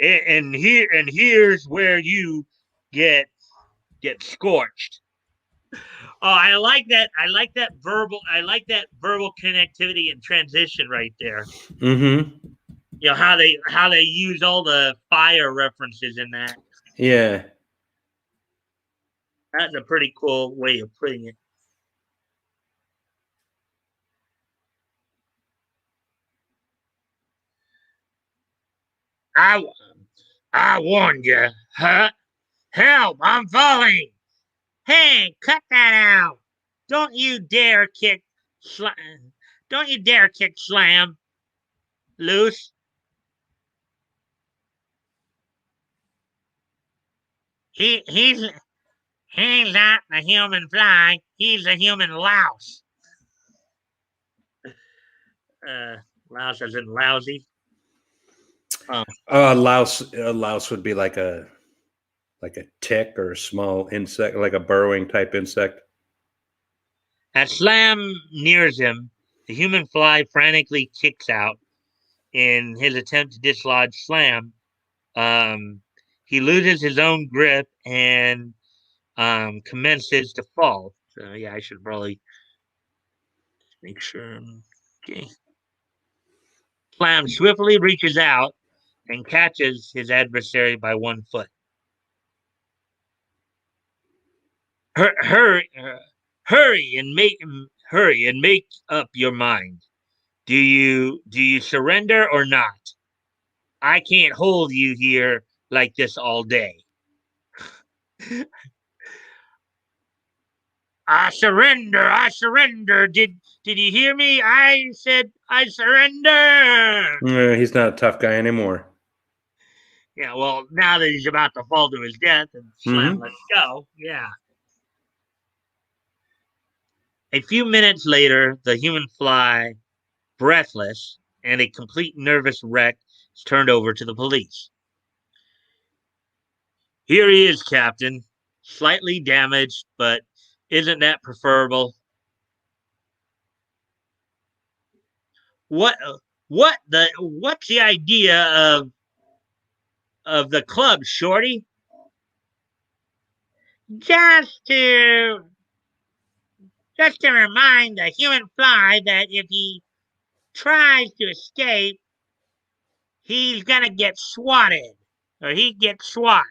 [SPEAKER 1] And here's where you get scorched. Oh, I like that. I like that verbal connectivity and transition right there.
[SPEAKER 2] Mm-hmm.
[SPEAKER 1] How they use all the fire references in that.
[SPEAKER 2] Yeah.
[SPEAKER 1] That's a pretty cool way of putting it. I warned you, huh? Help! I'm falling. Hey, cut that out! Don't you dare kick Slam! Don't you dare kick Slam loose! He's not a human fly. He's a human louse. Louse as in lousy.
[SPEAKER 2] A louse would be like a tick or a small insect, like a burrowing type insect.
[SPEAKER 1] As Slam nears him, the human fly frantically kicks out in his attempt to dislodge Slam. He loses his own grip and commences to fall. So yeah, I should probably make sure. Okay. Slam swiftly reaches out and catches his adversary by one foot. Hurry and make up your mind. Do you surrender or not? I can't hold you here like this all day. I surrender. Did you hear me? I said I surrender.
[SPEAKER 2] He's not a tough guy anymore.
[SPEAKER 1] Yeah, well, now that he's about to fall to his death and Slam lets go, yeah. A few minutes later, the human fly, breathless and a complete nervous wreck, is turned over to the police. Here he is, Captain. Slightly damaged, but isn't that preferable? What's the idea of the club, Shorty? just to just to remind the human fly that if he tries to escape, he's gonna get swatted, or he gets swat.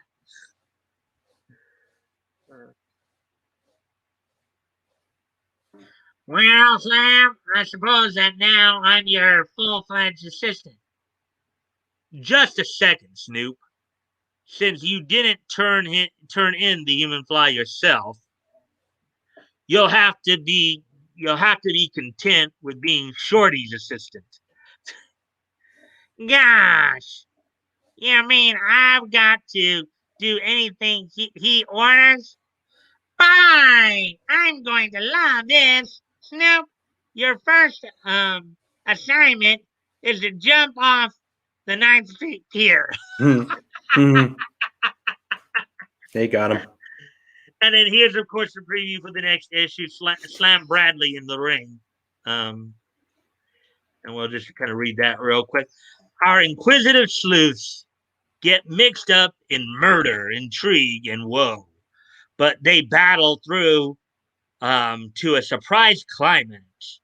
[SPEAKER 1] Well, Sam, I suppose that now I'm your full-fledged assistant. Just a second, Snoop. Since you didn't turn in the human fly yourself, you'll have to be you'll have to be content with being Shorty's assistant. Gosh, you mean I've got to do anything he orders? Fine, I'm going to love this. Snoop, your first assignment is to jump off the Ninth Street Pier.
[SPEAKER 2] Mm-hmm. They got him.
[SPEAKER 1] And then here's, of course, the preview for the next issue: Slam Bradley in the ring. Um, and we'll just kind of read that real quick. Our inquisitive sleuths get mixed up in murder, intrigue, and woe, but they battle through to a surprise climax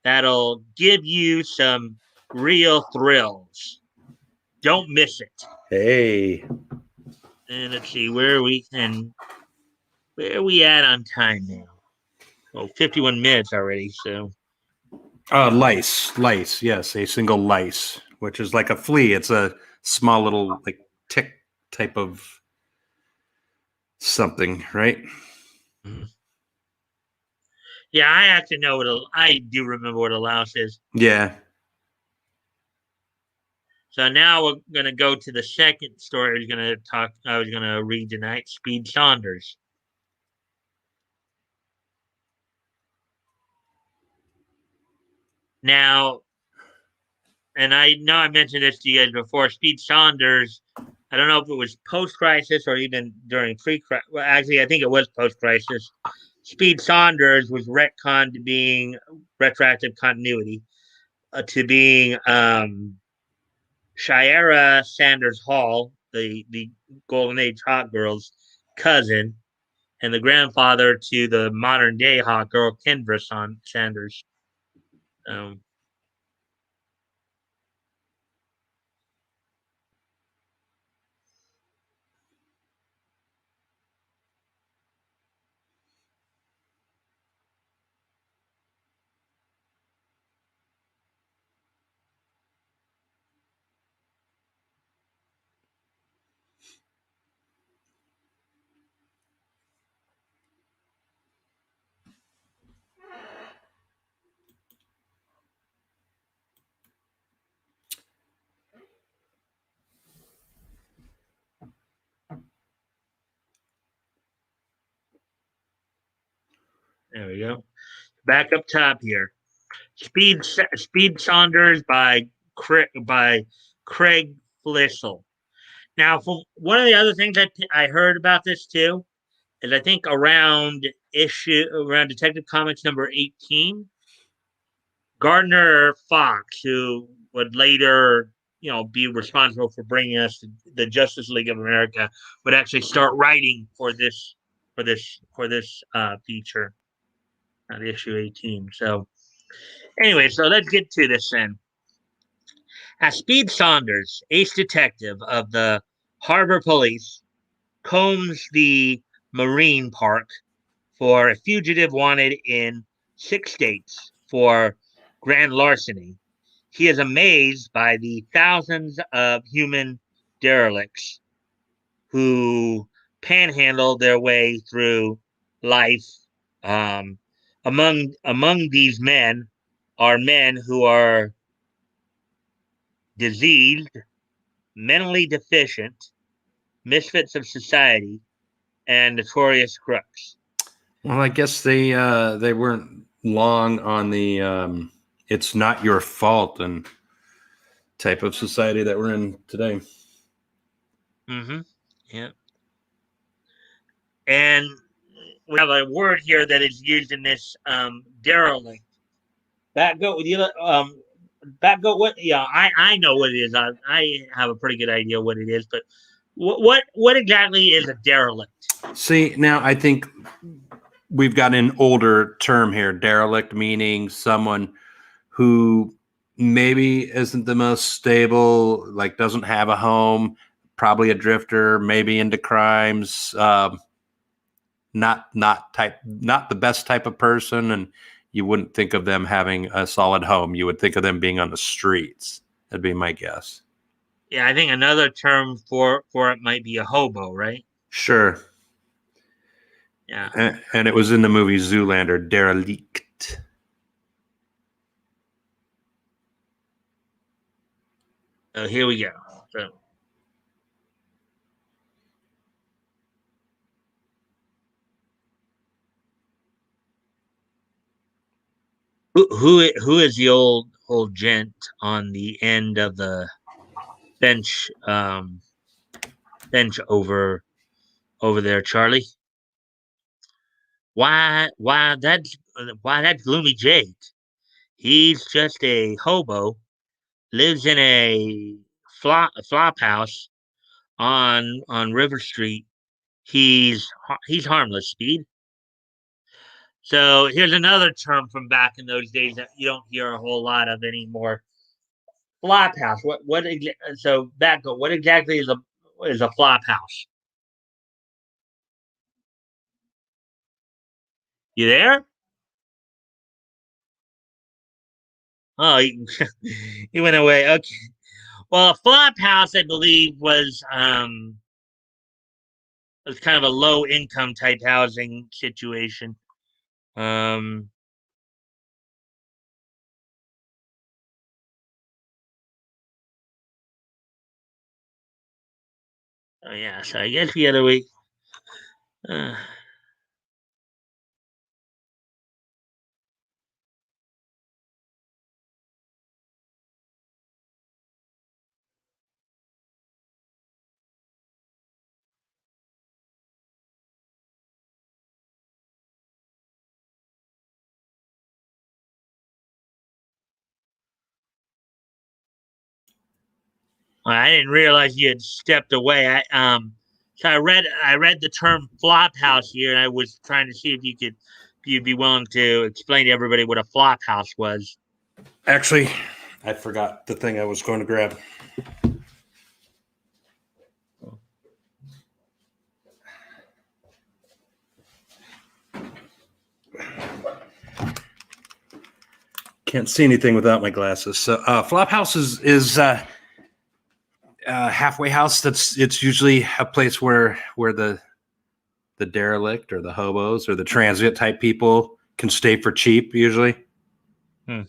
[SPEAKER 1] that'll give you some real thrills. Don't miss it.
[SPEAKER 2] Hey.
[SPEAKER 1] And let's see where are we at on time now? Oh, 51 minutes already. So
[SPEAKER 2] Lice. Yes, a single lice, which is like a flea. It's a small little like tick type of something, right?
[SPEAKER 1] yeah, I actually know I do remember what a louse is.
[SPEAKER 2] Yeah.
[SPEAKER 1] So now we're gonna go to the second story I was gonna read tonight, Speed Saunders. Now, and I know I mentioned this to you guys before, Speed Saunders, I don't know if it was post-crisis or even during pre-crisis. Well, actually, I think it was post-crisis. Speed Saunders was retconned to being retroactive continuity, to being Shiera Sanders Hall, the Golden Age Hot Girl's cousin, and the grandfather to the modern day Hot Girl, Kendra Sanders. Um, there we go. Back up top here. Speed Saunders by Craig Flissel. Now, for one of the other things I heard about this too is I think around Detective Comics number 18, Gardner Fox, who would later be responsible for bringing us the Justice League of America, would actually start writing for this feature, the issue 18. So anyway, so let's get to this then. As Speed Saunders, ace detective of the Harbor Police, combs the Marine Park for a fugitive wanted in 6 states for grand larceny, he is amazed by the thousands of human derelicts who panhandle their way through life. Um, among these men are men who are diseased, mentally deficient, misfits of society, and notorious crooks.
[SPEAKER 2] Well, I guess they weren't long on the it's not your fault and type of society that we're in today.
[SPEAKER 1] Mm-hmm. Yeah. And we have a word here that is used in this derelict. Batgoat, Batgoat. What? Yeah, I know what it is. I have a pretty good idea what it is, but What exactly is a derelict?
[SPEAKER 2] See, now I think we've got an older term here, derelict, meaning someone who maybe isn't the most stable, like doesn't have a home, probably a drifter, maybe into crimes, not the best type of person, and you wouldn't think of them having a solid home. You would think of them being on the streets. That'd be my guess.
[SPEAKER 1] Yeah, I think another term for it might be a hobo, right?
[SPEAKER 2] Sure.
[SPEAKER 1] Yeah.
[SPEAKER 2] And it was in the movie Zoolander, derelict.
[SPEAKER 1] So here we go. So who is the old gent on the end of the bench bench over there, Charlie? Why that's Gloomy Jake. He's just a hobo, lives in a flop house on River Street. He's harmless, Speed. So here's another term from back in those days that you don't hear a whole lot of anymore. Flop house. So Batgoat, what exactly is a flop house? You there? Oh, he went away. Okay. Well, a flop house, I believe, was kind of a low income type housing situation. Um, oh yeah, so I guess the other week. Uh, I didn't realize you had stepped away. So I read the term flop house here, and I was trying to see if you'd be willing to explain to everybody what a flop house was.
[SPEAKER 2] Actually, I forgot the thing I was going to grab. Can't see anything without my glasses. So, flop house is halfway house. It's usually a place where the derelict or the hobos or the transient type people can stay for cheap. Usually,
[SPEAKER 1] Hmm.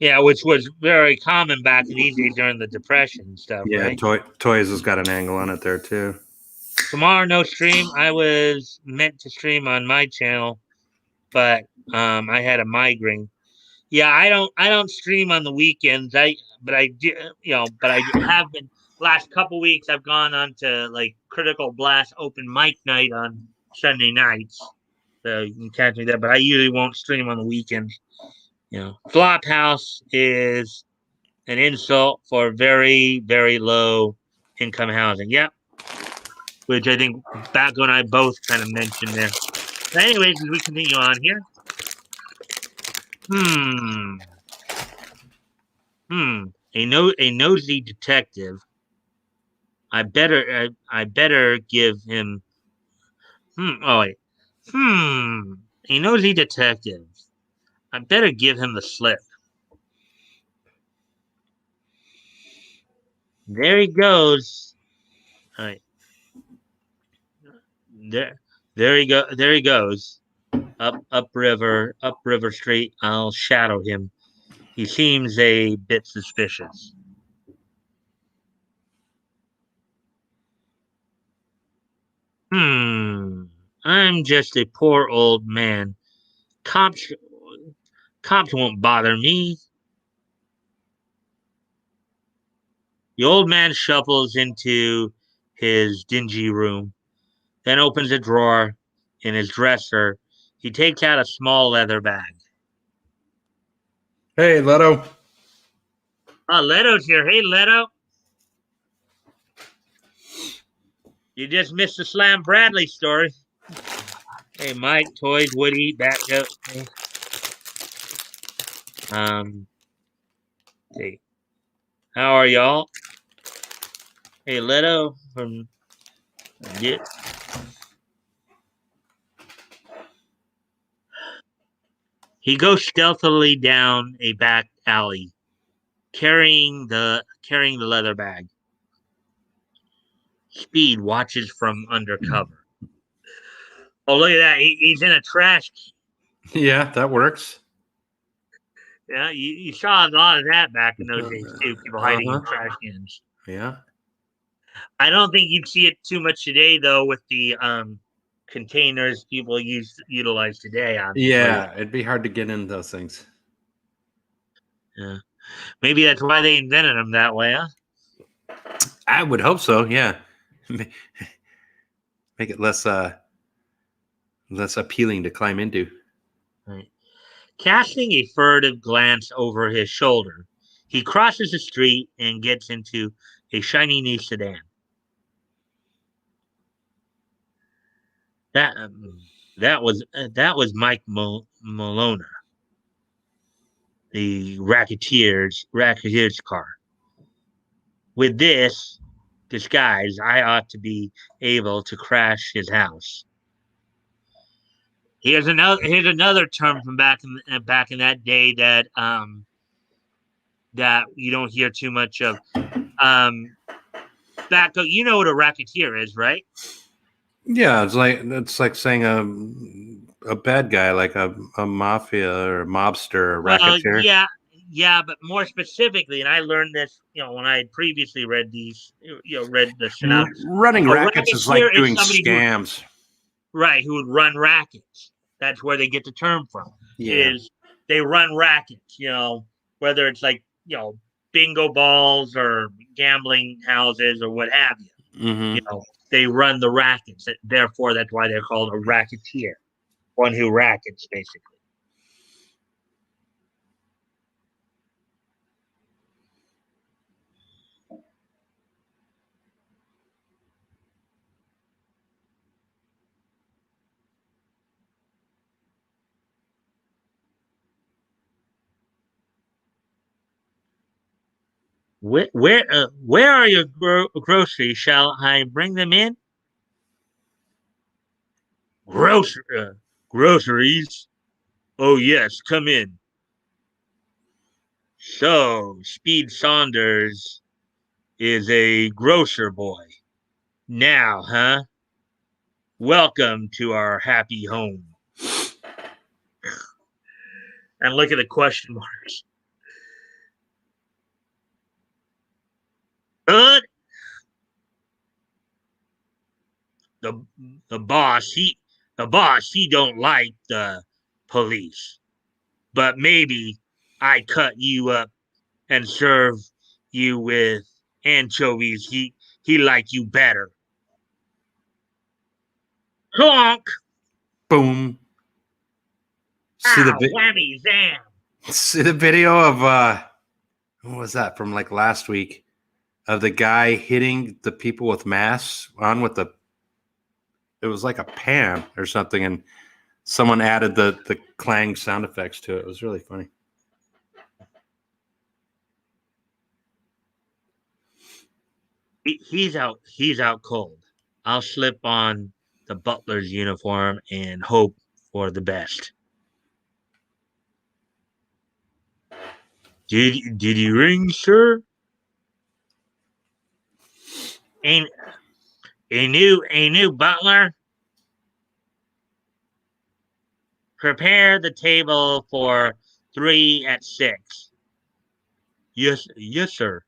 [SPEAKER 1] Yeah, which was very common back in these days during the Depression stuff,
[SPEAKER 2] yeah.
[SPEAKER 1] right?
[SPEAKER 2] Toys has got an angle on it there too.
[SPEAKER 1] Tomorrow, no stream. I was meant to stream on my channel, but I had a migraine. Yeah, I don't stream on the weekends. I do, but I have been last couple weeks. I've gone on to like Critical Blast open mic night on Sunday nights, so you can catch me there. But I usually won't stream on the weekends. Flophouse is an insult for very very low income housing. Yep, which I think Batgo and I both kind of mentioned there. But anyways, as we continue on here, hmm, a nosy detective. I better give him. Oh wait. Hmm. A nosy detective. I better give him the slip. There he goes. All right. There. There he go. There he goes. Up River Street. I'll shadow him. He seems a bit suspicious. Hmm. I'm just a poor old man. Cops. Cops won't bother me. The old man shuffles into his dingy room, then opens a drawer in his dresser. He takes out a small leather bag.
[SPEAKER 2] Hey, Leto.
[SPEAKER 1] Oh, Leto's here. Hey, Leto. You just missed the Slam Bradley story. Hey, Mike, Toys, Woody, Batgoat. Hey. See. How are y'all? Hey, Leto from Get. He goes stealthily down a back alley, carrying the leather bag. Speed watches from undercover. Oh, look at that! He's in a trash.
[SPEAKER 2] Yeah, that works.
[SPEAKER 1] Yeah, you saw a lot of that back in those days too. People hiding in trash cans.
[SPEAKER 2] Yeah.
[SPEAKER 1] I don't think you'd see it too much today, though, with the containers people utilize today.
[SPEAKER 2] Yeah, it'd be hard to get into those things.
[SPEAKER 1] Yeah. Maybe that's why they invented them that way, huh?
[SPEAKER 2] I would hope so. Yeah, make it less appealing to climb into.
[SPEAKER 1] Right. Casting a furtive glance over his shoulder, he crosses the street and gets into a shiny new sedan. That that was Mike Malona, the racketeer's car. With this disguise, I ought to be able to crash his house. Here's another term from back in that day that you don't hear too much of. Um, you know what a racketeer is, right?
[SPEAKER 2] Yeah, it's like saying a bad guy, like a mafia or a mobster or
[SPEAKER 1] Well,
[SPEAKER 2] racketeer.
[SPEAKER 1] yeah, but more specifically, and I learned this, when I had previously read read the synopsis.
[SPEAKER 2] Running
[SPEAKER 1] A
[SPEAKER 2] rackets is like
[SPEAKER 1] racketeer is
[SPEAKER 2] doing
[SPEAKER 1] somebody
[SPEAKER 2] scams.
[SPEAKER 1] who would run rackets. That's where they get the term from.
[SPEAKER 2] Yeah.
[SPEAKER 1] Is they run rackets, whether it's like, bingo balls or gambling houses or what have you.
[SPEAKER 2] Mm-hmm.
[SPEAKER 1] They run the rackets. Therefore, that's why they're called a racketeer, one who rackets, basically. Where are your groceries? Shall I bring them in? Grocer groceries? Oh yes, come in. So, Speed Saunders is a grocer boy. Now, huh? Welcome to our happy home. And look at the question marks. Good. The the boss he don't like the police. But maybe I cut you up and serve you with anchovies. He like you better. Honk!
[SPEAKER 2] Boom. See the
[SPEAKER 1] Ow! Whammy! Zam!
[SPEAKER 2] see the video of what was that from like last week of the guy hitting the people with masks on with the it was like a pan or something, and someone added the clang sound effects to it. It was really funny.
[SPEAKER 1] He's out cold. I'll slip on the butler's uniform and hope for the best. Did you ring, sir? Ain't a new butler? Prepare the table for 3 at 6. Yes, sir.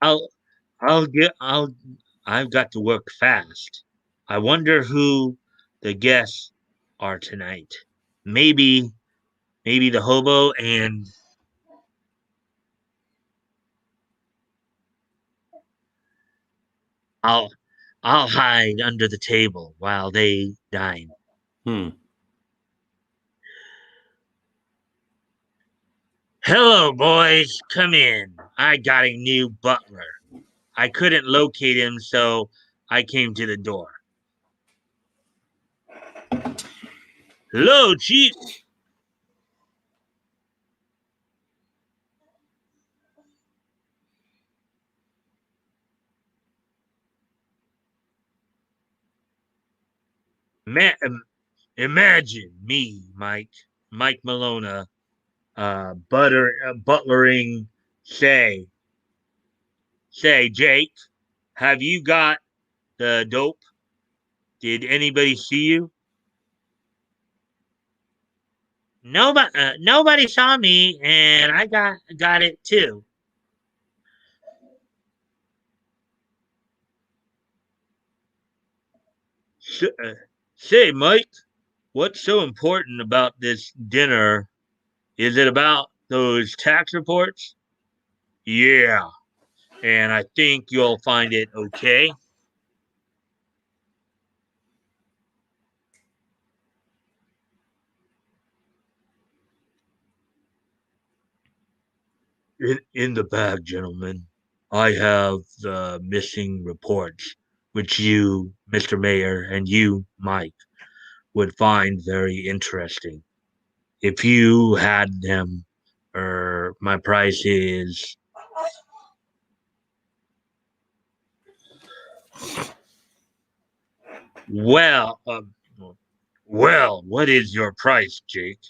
[SPEAKER 1] I'll I'll I've got to work fast. I wonder who the guests are tonight. Maybe the hobo and I'll I'll hide under the table while they dine.
[SPEAKER 2] Hmm.
[SPEAKER 1] Hello, boys. Come in. I got a new butler. I couldn't locate him, so I came to the door. Hello, Chief. Imagine me, Mike Malona, butlering. Say, Jake, have you got the dope? Did anybody see you? Nobody saw me, and I got it too. Say, Mike, what's so important about this dinner? Is it about those tax reports? Yeah, and I think you'll find it okay. In the bag, gentlemen, I have the missing reports, which you, Mr. Mayor, and you, Mike, would find very interesting. If you had them, my price is well. Well, what is your price, Jake?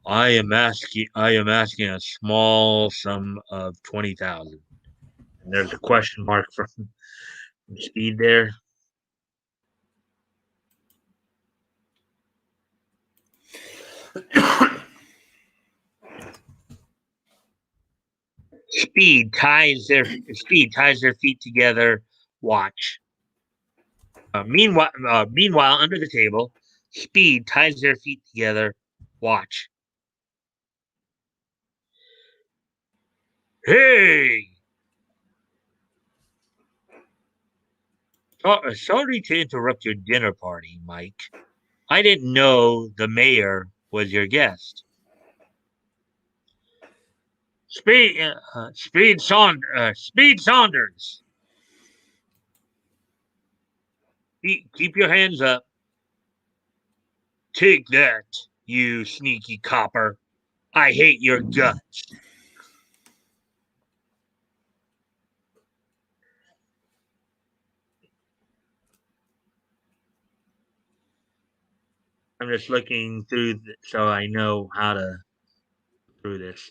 [SPEAKER 1] I am asking a small sum of 20,000. And there's a question mark from Speed there. Speed ties their feet together. Watch. Meanwhile, under the table, Speed ties their feet together. Watch. Hey! Sorry to interrupt your dinner party, Mike. I didn't know the mayor was your guest. Speed Saunders. Keep your hands up. Take that, you sneaky copper. I hate your guts. I'm just looking through so I know how to through this.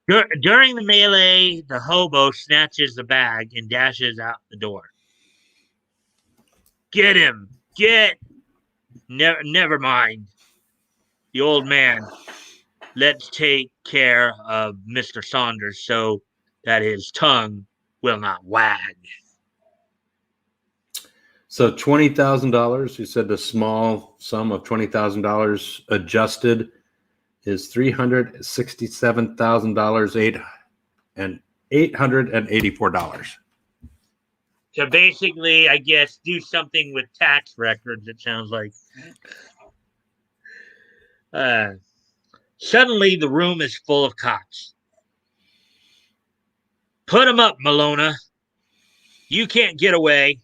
[SPEAKER 1] During the melee, the hobo snatches the bag and dashes out the door. Get him! Get! Never mind. The old man. Let's take care of Mr. Saunders so that his tongue will not wag.
[SPEAKER 2] So $20,000. You said the small sum of $20,000 adjusted is $367,000 and $884.
[SPEAKER 1] To basically, I guess, do something with tax records, it sounds like. Suddenly, the room is full of cops. Put him up, Malona. You can't get away.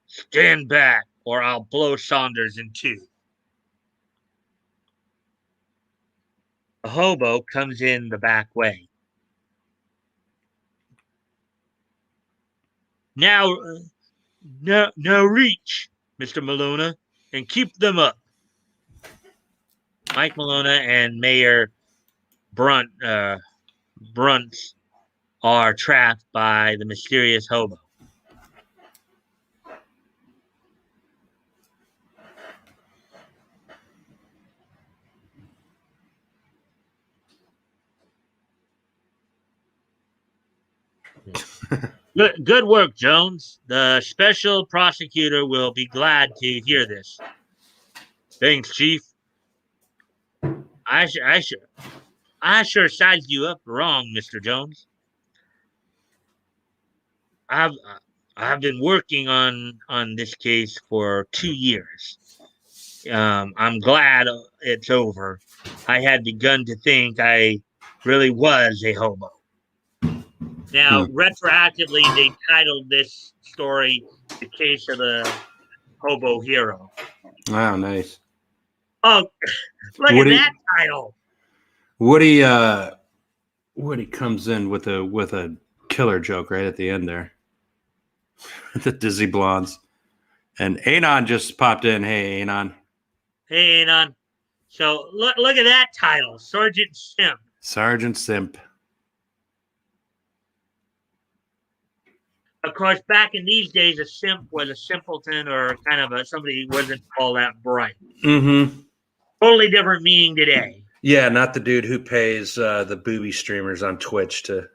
[SPEAKER 1] Stand back, or I'll blow Saunders in two. A hobo comes in the back way. Now, now reach, Mr. Malona, and keep them up. Mike Malona and Mayor Brunts are trapped by the mysterious hobo. Good work, Jones. The special prosecutor will be glad to hear this. Thanks, Chief. I sure sized you up wrong, Mr. Jones. I've I've been working on this case for 2 years. I'm glad it's over. I had begun to think I really was a hobo. Now,
[SPEAKER 2] Hmm.
[SPEAKER 1] retroactively, they titled this story "The Case of the Hobo Hero."
[SPEAKER 2] Wow, nice.
[SPEAKER 1] Oh, look at that
[SPEAKER 2] Woody,
[SPEAKER 1] title!
[SPEAKER 2] Woody, Woody comes in with a killer joke right at the end there. The Dizzy Blondes. And Anon just popped in. Hey, Anon.
[SPEAKER 1] Hey, Anon. So look at that title, Sergeant Simp.
[SPEAKER 2] Sergeant Simp.
[SPEAKER 1] Of course, back in these days, a simp was a simpleton or kind of somebody who wasn't all that bright.
[SPEAKER 2] Mm-hmm.
[SPEAKER 1] Totally different meaning today.
[SPEAKER 2] Yeah, not the dude who pays the booby streamers on Twitch to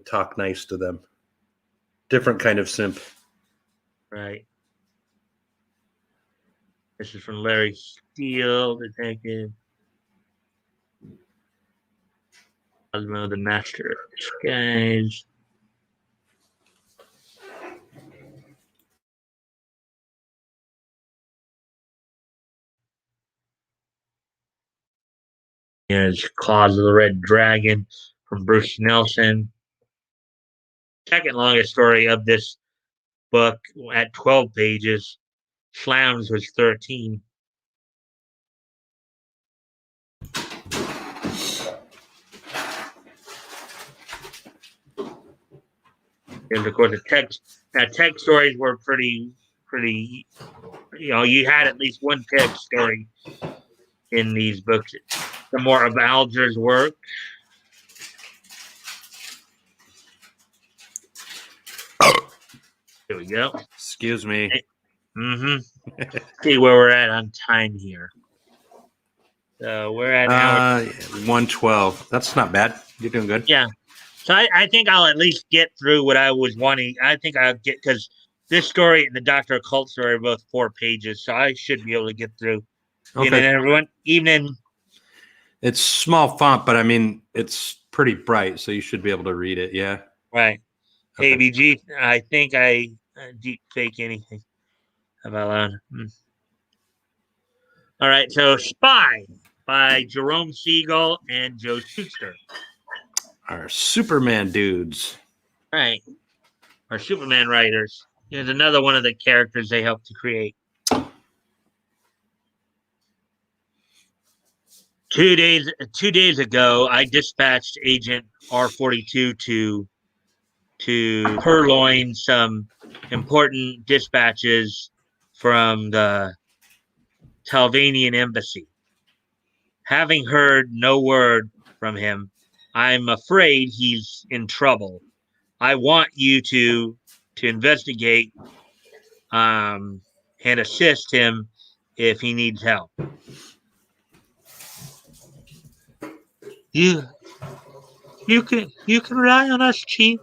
[SPEAKER 2] talk nice to them. Different kind of simp.
[SPEAKER 1] Right. This is from Larry Steele, detective. Osmo, the master of disguise. Here's Claws of the Red Dragon from Bruce Nelson. Second longest story of this book at 12 pages. Slams was 13. And of course, the text stories were pretty. You had at least one text story in these books. The more of Alger's work. Here we go.
[SPEAKER 2] Excuse me.
[SPEAKER 1] Mm-hmm. See where we're at on time here. So we're at hour.
[SPEAKER 2] 112. That's not bad. You're doing good.
[SPEAKER 1] Yeah. So I think I'll at least get through what I was wanting. I think I'll get because this story and the Doctor Occult story are both 4 pages, so I should be able to get through.
[SPEAKER 2] Okay.
[SPEAKER 1] Everyone, evening.
[SPEAKER 2] It's small font, but I mean it's pretty bright, so you should be able to read it. Yeah.
[SPEAKER 1] Right.
[SPEAKER 2] Okay.
[SPEAKER 1] ABG. I think I deep fake anything about that. All right. So Spy by Jerome Siegel and Joe Schuster.
[SPEAKER 2] Our Superman dudes.
[SPEAKER 1] Right. Our Superman writers. Here's another one of the characters they helped to create. 2 days ago, I dispatched Agent R42 to purloin some important dispatches from the Talvanian embassy. Having heard no word from him, I'm afraid he's in trouble. I want you to investigate and assist him if he needs help. You you can rely on us, Chief.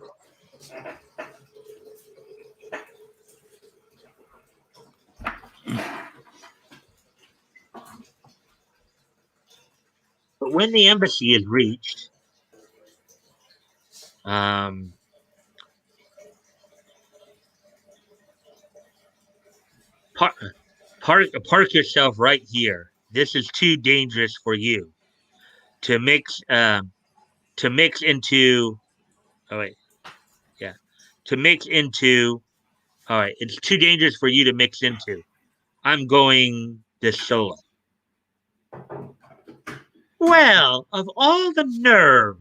[SPEAKER 1] But when the embassy is reached, um, park, park yourself right here. This is too dangerous for you to mix into. Oh wait, yeah, to mix into. All right, it's too dangerous for you to mix into. I'm going this solo. Well, of all the nerve!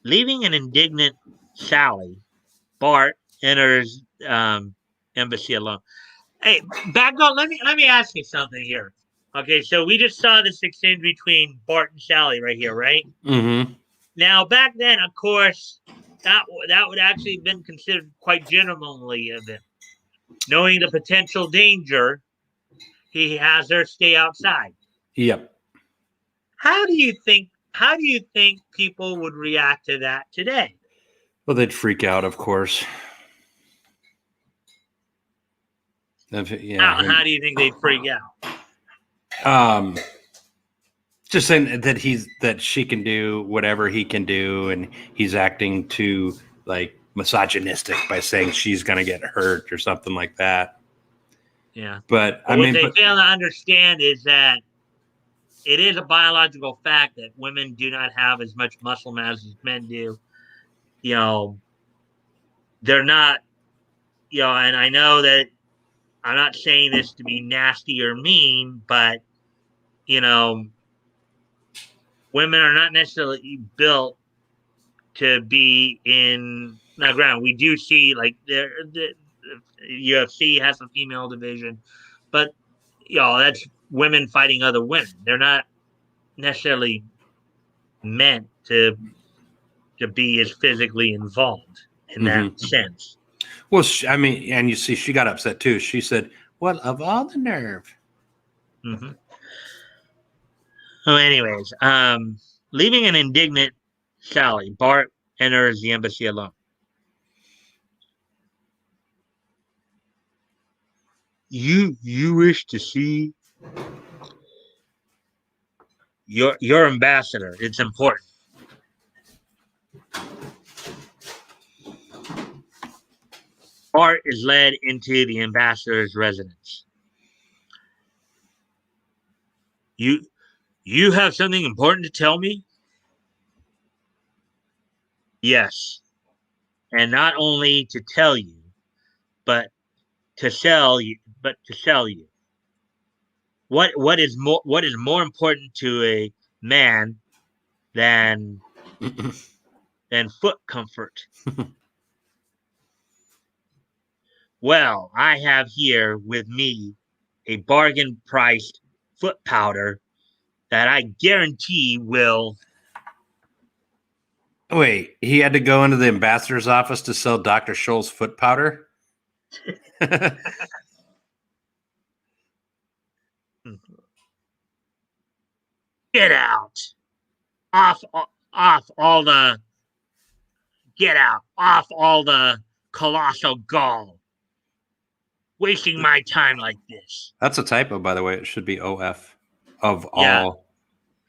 [SPEAKER 1] Leaving an indignant Sally, Bart enters embassy alone. Hey, Batgoat, let me ask you something here. Okay, so we just saw this exchange between Bart and Sally right here, right?
[SPEAKER 2] Mm-hmm.
[SPEAKER 1] Now, back then, of course, that would actually have been considered quite gentlemanly of him. Knowing the potential danger, he has her stay outside.
[SPEAKER 2] Yep.
[SPEAKER 1] How do you think people would react to that today?
[SPEAKER 2] Well, they'd freak out, of course. Yeah.
[SPEAKER 1] How do you think they'd freak out?
[SPEAKER 2] Just saying that she can do whatever he can do, and he's acting too like misogynistic by saying she's gonna get hurt or something like that.
[SPEAKER 1] Yeah.
[SPEAKER 2] But
[SPEAKER 1] But
[SPEAKER 2] I
[SPEAKER 1] what
[SPEAKER 2] mean,
[SPEAKER 1] they
[SPEAKER 2] but
[SPEAKER 1] fail to understand is that it is a biological fact that women do not have as much muscle mass as men do. You know, they're not, and I know that I'm not saying this to be nasty or mean, but, you know, women are not necessarily built to be in the ground. We do see like the UFC has a female division, but that's women fighting other women. They're not necessarily meant to be as physically involved in that
[SPEAKER 2] mhm.
[SPEAKER 1] sense.
[SPEAKER 2] Well, I mean, and you see, she got upset too. She said, "Well, of all the nerve."
[SPEAKER 1] Mm-hmm. So, anyways, leaving an indignant Sally, Bart enters the embassy alone. You wish to see your ambassador. It's important. Bart is led into the ambassador's residence. You you have something important to tell me? Yes. And not only to tell you, but to sell you. What is more important to a man than foot comfort? Well, I have here with me a bargain priced foot powder that I guarantee will.
[SPEAKER 2] Wait, he had to go into the ambassador's office to sell Dr. Scholl's foot powder?
[SPEAKER 1] Get out. Off off all the get out. Off all the colossal gall. Wasting my time like this.
[SPEAKER 2] That's a typo, by the way. It should be OF of
[SPEAKER 1] Yeah,
[SPEAKER 2] all.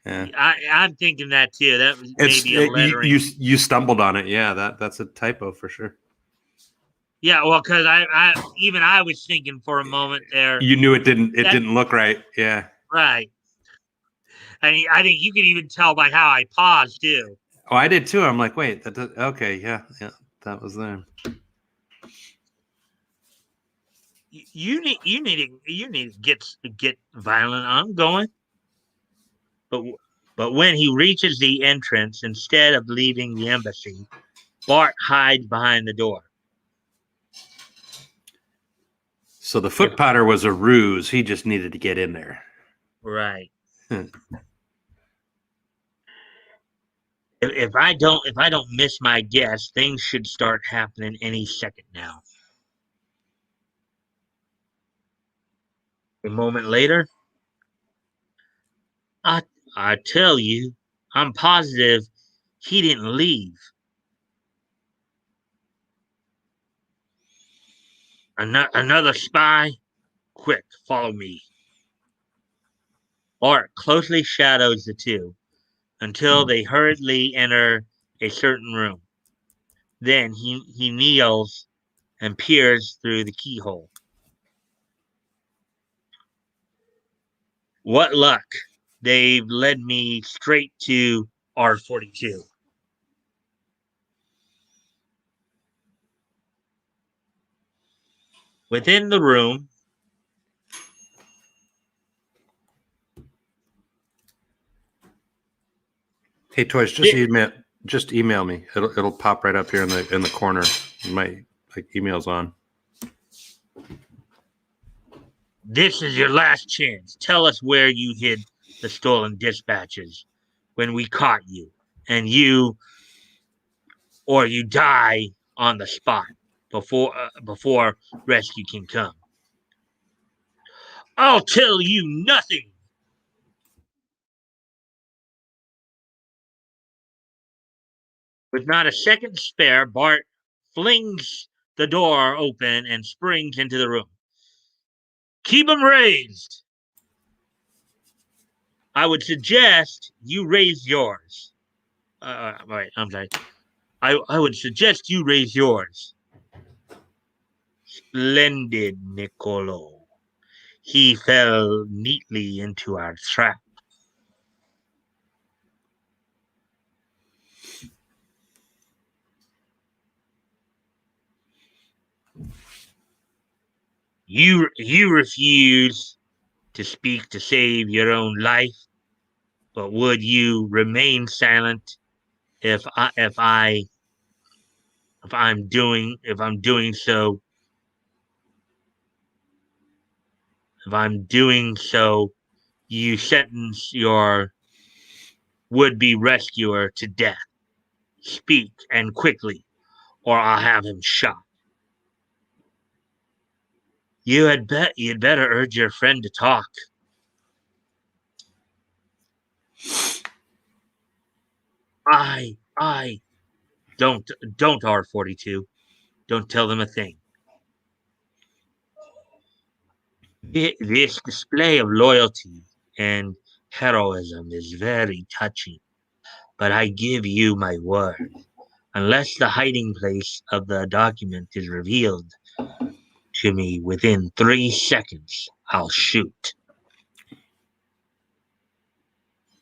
[SPEAKER 2] Yeah.
[SPEAKER 1] I'm thinking that too. That was
[SPEAKER 2] It's
[SPEAKER 1] maybe a
[SPEAKER 2] you
[SPEAKER 1] lettering.
[SPEAKER 2] you stumbled on it. Yeah, that's a typo for sure.
[SPEAKER 1] Yeah, well, because I was thinking for a moment there
[SPEAKER 2] You knew it
[SPEAKER 1] that
[SPEAKER 2] didn't look right. Yeah.
[SPEAKER 1] right. And I think you could even tell by how I paused too.
[SPEAKER 2] Oh, I did too. I'm like, wait, okay, yeah, that was them.
[SPEAKER 1] You need to get violent. I'm going, but when he reaches the entrance, instead of leaving the embassy, Bart hides behind the door.
[SPEAKER 2] So the
[SPEAKER 1] If
[SPEAKER 2] foot powder was a ruse. He just needed to get in there.
[SPEAKER 1] right, if I don't miss my guess, things should start happening any second now. A moment later, I I tell you, I'm positive he didn't leave. Another spy? Quick, follow me. Art closely shadows the two until they hurriedly enter a certain room. Then he kneels and peers through the keyhole. What luck! They've led me straight to R42. Within the room,
[SPEAKER 2] Hey, Toys,
[SPEAKER 1] thi-
[SPEAKER 2] just email me. It'll pop right up here in the corner. My like email's on.
[SPEAKER 1] this is your last chance. Tell us where you hid the stolen dispatches when we caught you, and you die on the spot before rescue can come. I'll tell you nothing. With not a second to spare, Bart flings the door open and springs into the room. Keep 'em raised. I would suggest you raise yours. Wait, I'm sorry. I would suggest you raise yours. Splendid, Niccolo. he fell neatly into our trap. You refuse to speak to save your own life, but would you remain silent if I if I if I'm doing so if I'm doing so you sentence your would be rescuer to death. Speak and quickly, or I'll have him shot. You'd better urge your friend to talk. I don't R42. Don't tell them a thing. This display of loyalty and heroism is very touching, but I give you my word. Unless the hiding place of the document is revealed to me within 3 seconds, I'll shoot.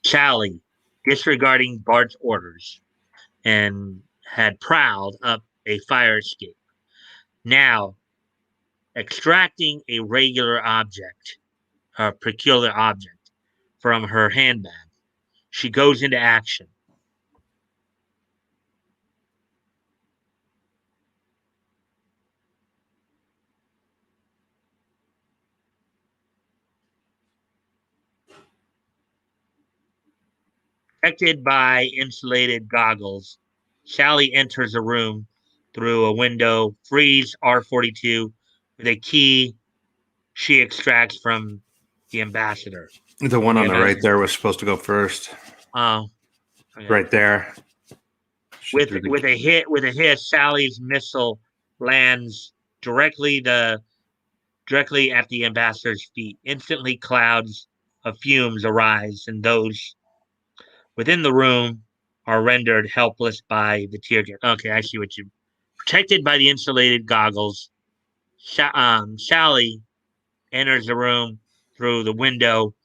[SPEAKER 1] Sally, disregarding Bart's orders, and had prowled up a fire escape. Now, extracting a peculiar object, from her handbag, she goes into action. Protected by insulated goggles, Sally enters a room through a window, frees R42 with a key she extracts from the ambassador.
[SPEAKER 2] The one
[SPEAKER 1] The
[SPEAKER 2] on the right
[SPEAKER 1] ambassador.
[SPEAKER 2] there was supposed to go first.
[SPEAKER 1] Oh, okay.
[SPEAKER 2] Right there.
[SPEAKER 1] With a hiss, Sally's missile lands directly at the ambassador's feet. Instantly, clouds of fumes arise, and those within the room are rendered helpless by the tear gas. Okay, I see what you. Protected by the insulated goggles, Sally enters the room through the window,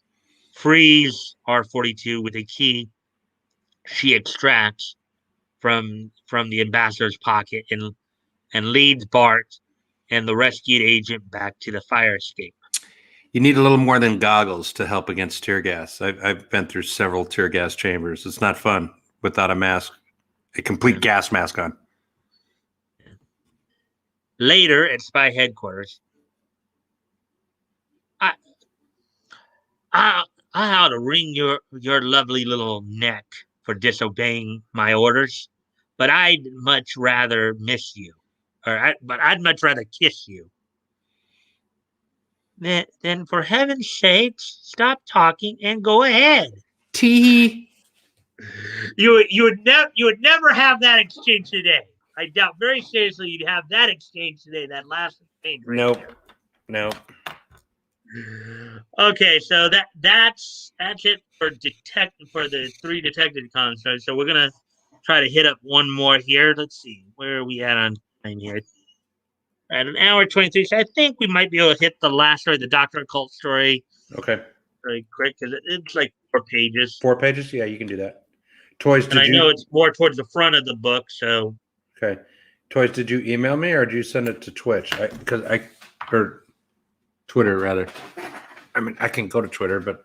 [SPEAKER 1] frees R42 with a key she extracts from the ambassador's pocket, and leads Bart and the rescued agent back to the fire escape.
[SPEAKER 2] You need a little more than goggles to help against tear gas. I've been through several tear gas chambers. It's not fun without a mask, a complete gas mask on.
[SPEAKER 1] Later at spy headquarters, I I I ought to wring your lovely little neck for disobeying my orders, but I'd much rather miss you, but I'd much rather kiss you. Then for heaven's sakes, stop talking and go ahead.
[SPEAKER 2] Tee.
[SPEAKER 1] You would never have that exchange today. I doubt very seriously you'd have that exchange today. That last exchange. Right
[SPEAKER 2] Nope.
[SPEAKER 1] There.
[SPEAKER 2] Nope.
[SPEAKER 1] Okay, so that's it for the 3 detective concerts. So we're gonna try to hit up one more here. Let's see, where are we at on time here? At an hour 23. So I think we might be able to hit the last story, the Dr. Occult story.
[SPEAKER 2] Okay.
[SPEAKER 1] Very quick because it's like 4 pages.
[SPEAKER 2] 4 pages? Yeah, you can do that. Toys,
[SPEAKER 1] and I know it's more towards the front of the book, so.
[SPEAKER 2] Okay. Toys, did you email me or did you send it to Twitch? Or Twitter, rather. I mean, I can go to Twitter, but.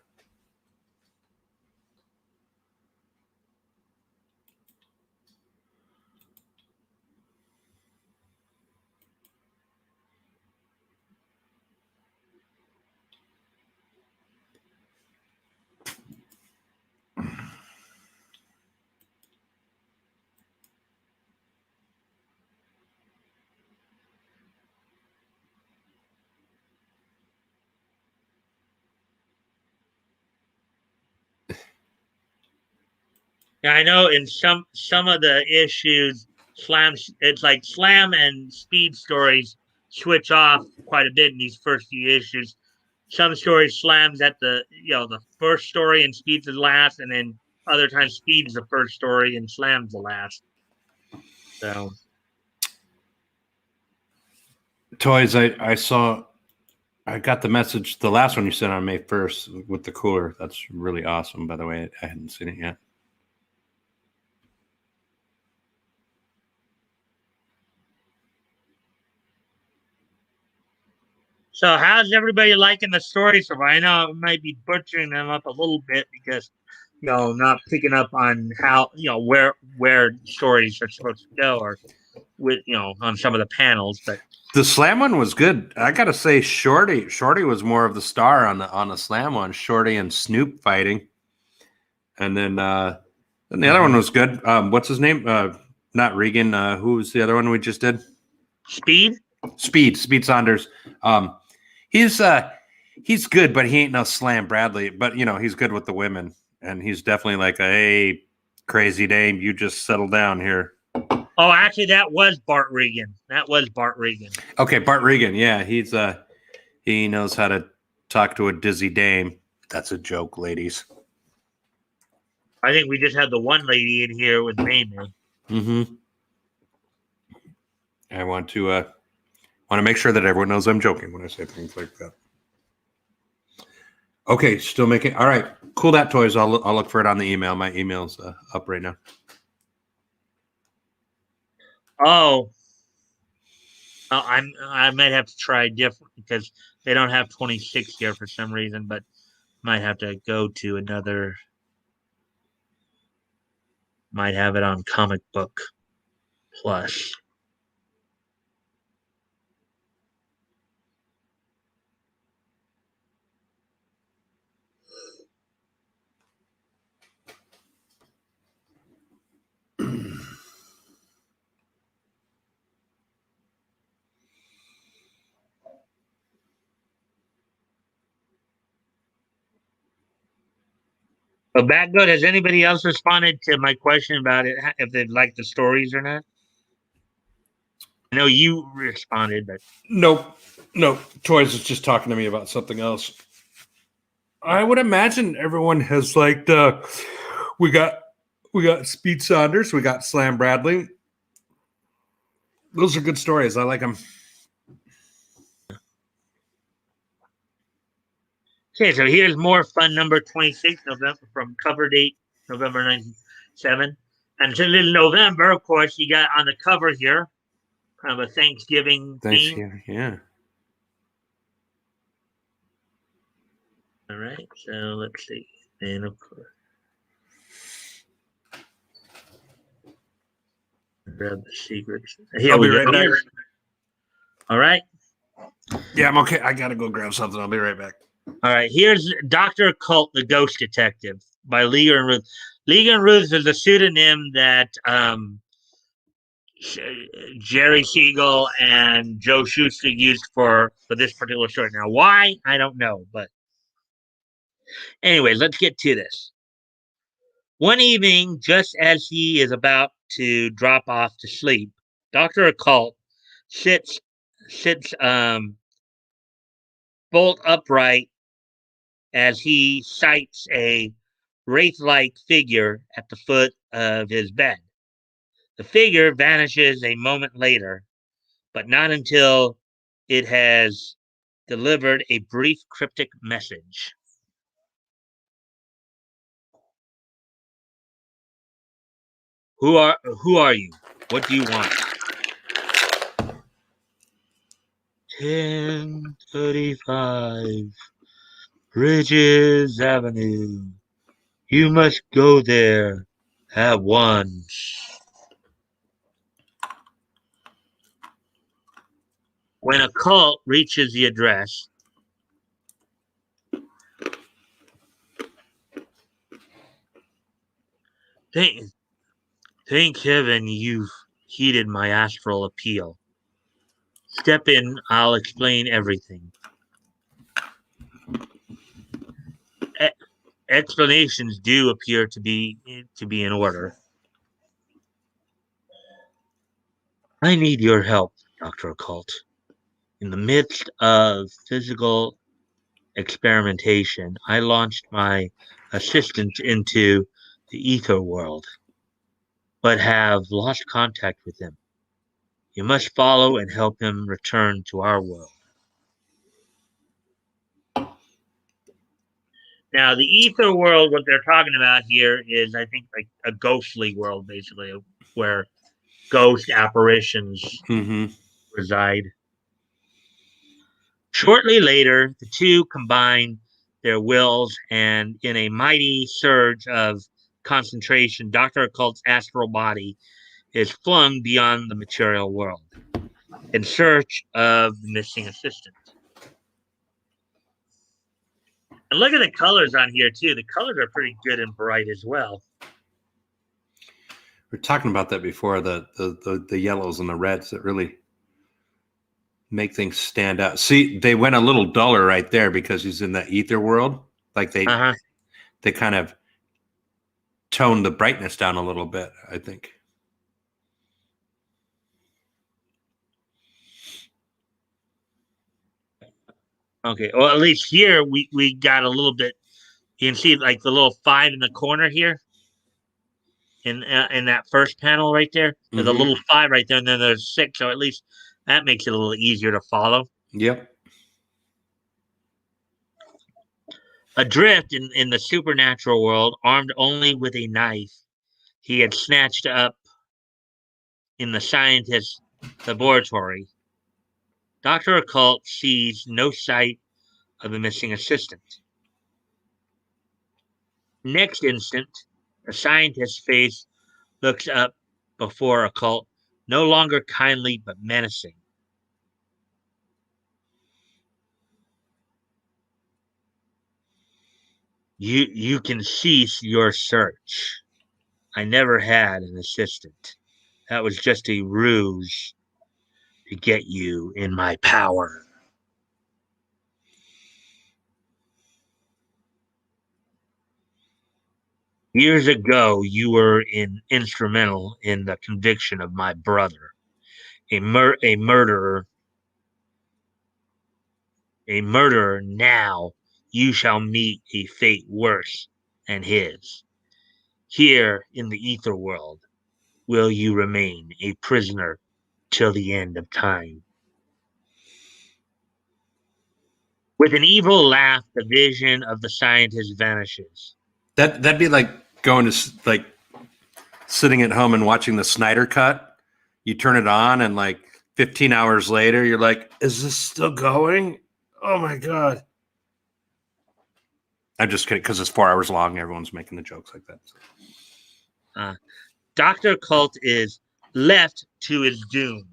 [SPEAKER 1] Yeah, I know in some of the issues, it's like Slam and Speed stories switch off quite a bit in these first few issues. Some stories Slam's at the first story and Speed's the last, and then other times Speed's the first story and Slam's the last. So,
[SPEAKER 2] Toys, I saw I got the message, the last one you sent on May 1st with the cooler. That's really awesome, by the way. I hadn't seen it yet.
[SPEAKER 1] So how's everybody liking the stories so far? I know I might be butchering them up a little bit because, not picking up on how, where stories are supposed to go or with, on some of the panels, but
[SPEAKER 2] the slam one was good. I gotta say, Shorty was more of the star on the slam one. Shorty and Snoop fighting, and then the other one was good. What's his name? Not Regan. Who was the other one we just did?
[SPEAKER 1] Speed
[SPEAKER 2] Saunders. He's good, but he ain't no Slam Bradley. But he's good with the women, and he's definitely like hey, crazy dame, you just settle down here.
[SPEAKER 1] Oh, actually, that was Bart Regan.
[SPEAKER 2] Okay, Bart Regan. Yeah, he knows how to talk to a dizzy dame. That's a joke, ladies.
[SPEAKER 1] I think we just had the one lady in here with Mamie.
[SPEAKER 2] Mm-hmm. I want to make sure that everyone knows I'm joking when I say things like that. Okay, still making. All right, cool. That toys. I'll look for it on the email. My email's up right now.
[SPEAKER 1] Oh, I might have to try different because they don't have 26 here for some reason, but might have to go to another. Might have it on Comic Book Plus. So, Batgoat, has anybody else responded to my question about it, if they like the stories or not? I know you responded, but
[SPEAKER 2] Nope. Toys is just talking to me about something else. I would imagine everyone has liked. We got Speed Saunders. We got Slam Bradley. Those are good stories. I like them.
[SPEAKER 1] okay, so here's more fun number 26 November from cover date November 97. And to little November, of course, you got on the cover here kind of a Thanksgiving theme.
[SPEAKER 2] Yeah.
[SPEAKER 1] All right, so let's see. And of course, grab the secrets. Here
[SPEAKER 2] I'll
[SPEAKER 1] we
[SPEAKER 2] be
[SPEAKER 1] go.
[SPEAKER 2] right back.
[SPEAKER 1] All right.
[SPEAKER 2] Yeah, I'm okay. I gotta go grab something. I'll be right back.
[SPEAKER 1] All right. Here's Dr. Occult, the Ghost Detective by Leaguer and Ruth. Leaguer and Ruth is a pseudonym that Jerry Siegel and Joe Shuster used for this particular story. Now, why? I don't know. But anyway, let's get to this. One evening, just as he is about to drop off to sleep, Dr. Occult sits bolt upright as he sights a wraith-like figure at the foot of his bed. The figure vanishes a moment later, but not until it has delivered a brief cryptic message. Who are you? What do you want? 1035 Bridges Avenue. You must go there at once. When Occult reaches the address, thank heaven you've heeded my astral appeal. Step in, I'll explain everything. Explanations do appear to be in order. I need your help, Dr. Occult. In the midst of physical experimentation, I launched my assistant into the ether world, but have lost contact with him. You must follow and help him return to our world. Now, the ether world, what they're talking about here is, I think, like a ghostly world, basically, where ghost apparitions
[SPEAKER 2] Mm-hmm.
[SPEAKER 1] reside. Shortly later, the two combine their wills, and in a mighty surge of concentration, Dr. Occult's astral body is flung beyond the material world in search of the missing assistant. And look at the colors on here, too. The colors are pretty good and bright as well.
[SPEAKER 2] We are talking about that before, the yellows and the reds that really make things stand out. See, they went a little duller right there because he's in the ether world. Like
[SPEAKER 1] Uh-huh.
[SPEAKER 2] they kind of toned the brightness down a little bit, I think.
[SPEAKER 1] Okay. Well, at least here we got a little bit. You can see like the little 5 in the corner here in that first panel right there. There's a
[SPEAKER 2] Mm-hmm.
[SPEAKER 1] little 5 right there, and then there's 6. So at least that makes it a little easier to follow.
[SPEAKER 2] Yep.
[SPEAKER 1] Adrift in the supernatural world, armed only with a knife he had snatched up in the scientist's laboratory, Dr. Occult sees no sight of the missing assistant. Next instant, the scientist's face looks up before Occult, no longer kindly but menacing. You can cease your search. I never had an assistant. That was just a ruse to get you in my power. Years ago, you were instrumental in the conviction of my brother, a murderer. A murderer. Now you shall meet a fate worse than his. Here in the ether world, will you remain a prisoner till the end of time. With an evil laugh, the vision of the scientist vanishes.
[SPEAKER 2] That'd be like going to like sitting at home and watching the Snyder Cut. You turn it on, and like 15 hours later, you're like, "Is this still going? Oh my god!" I'm just kidding because it's 4 hours long. Everyone's making the jokes like that.
[SPEAKER 1] Dr. Occult is left to his doom.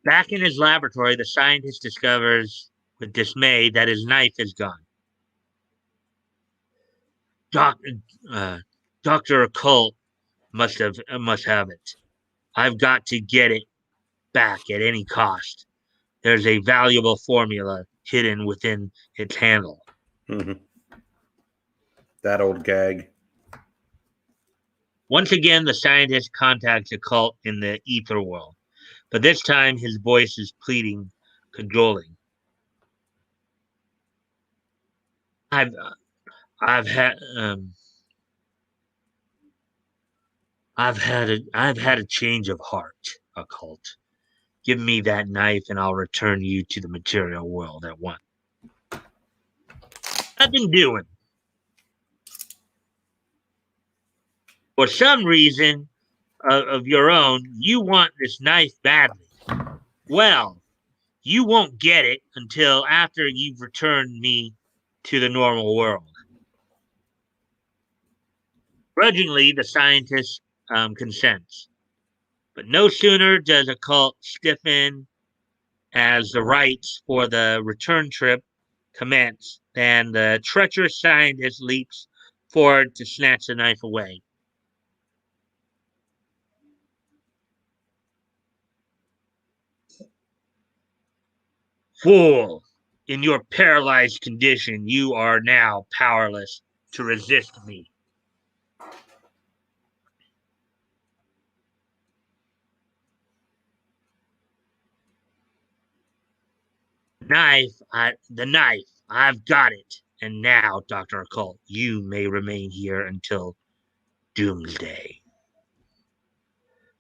[SPEAKER 1] Back in his laboratory, the scientist discovers with dismay that his knife is gone. Doc, Dr. Occult must have it. I've got to get it back at any cost. There's a valuable formula hidden within its handle.
[SPEAKER 2] Mm-hmm. That old gag.
[SPEAKER 1] Once again, the scientist contacts Occult in the ether world, but this time his voice is pleading, cajoling. I've I've had I've had a change of heart, Occult. Give me that knife and I'll return you to the material world at once. Nothing doing. For some reason of your own, you want this knife badly. Well, you won't get it until after you've returned me to the normal world. Grudgingly, the scientist consents. But no sooner does Occult stiffen as the rites for the return trip commence than the treacherous scientist leaps forward to snatch the knife away. Fool! In your paralyzed condition, you are now powerless to resist me. The knife, I've got it. And now, Dr. Occult, you may remain here until doomsday.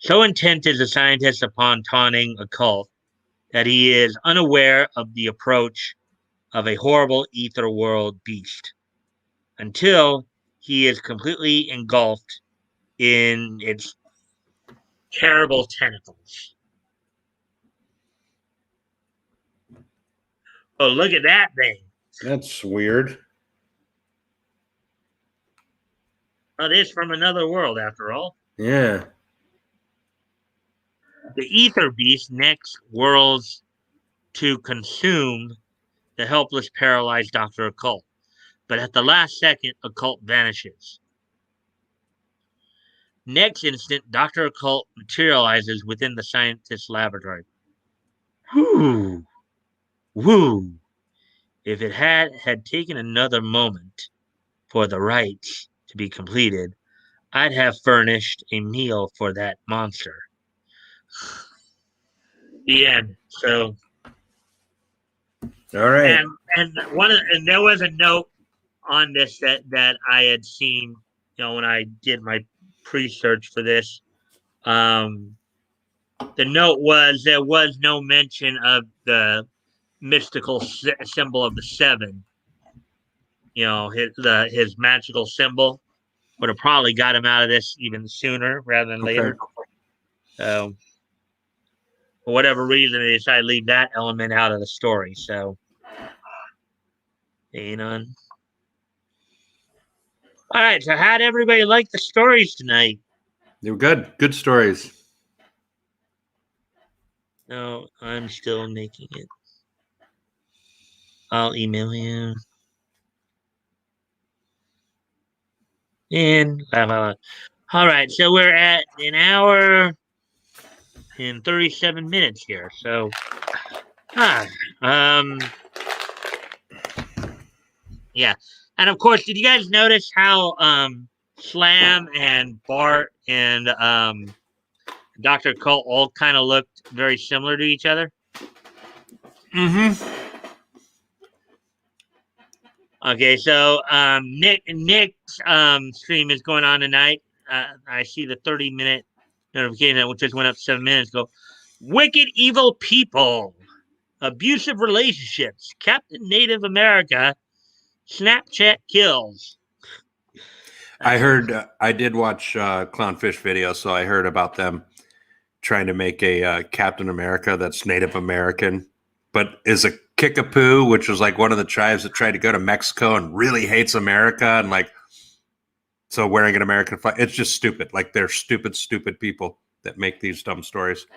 [SPEAKER 1] So intent is the scientist upon taunting a cult that he is unaware of the approach of a horrible ether world beast until he is completely engulfed in its terrible tentacles. Oh, look at that thing.
[SPEAKER 2] That's weird.
[SPEAKER 1] Oh, it is from another world, after all.
[SPEAKER 2] Yeah.
[SPEAKER 1] The ether beast next whirls to consume the helpless, paralyzed Dr. Occult. But at the last second, Occult vanishes. Next instant, Dr. Occult materializes within the scientist's laboratory. Whoo! Woo! If it had taken another moment for the rites to be completed, I'd have furnished a meal for that monster. The end. So,
[SPEAKER 2] All right.
[SPEAKER 1] and there was a note on this that I had seen, when I did my pre-search for this. The note was there was no mention of the mystical symbol of the seven. His magical symbol would have probably got him out of this even sooner rather than later. So, for whatever reason, they decided to leave that element out of the story. So, all right. So, how'd everybody like the stories tonight?
[SPEAKER 2] They were good. Good stories.
[SPEAKER 1] No, I'm still making it. I'll email you. And all right, so we're at an hour and 37 minutes here. So, yeah. And of course, did you guys notice how Slam and Bart and Dr. Colt all kind of looked very similar to each other?
[SPEAKER 2] Mm-hmm.
[SPEAKER 1] Okay, so Nick's stream is going on tonight. I see the 30-minute notification, which just went up 7 minutes ago. Wicked evil people, abusive relationships, Captain Native America, Snapchat kills.
[SPEAKER 2] I heard. I did watch Clownfish video, so I heard about them trying to make a Captain America that's Native American, but is a Kickapoo, which was like one of the tribes that tried to go to Mexico and really hates America, and like so wearing an American flag. It's just stupid. Like they're stupid people that make these dumb stories.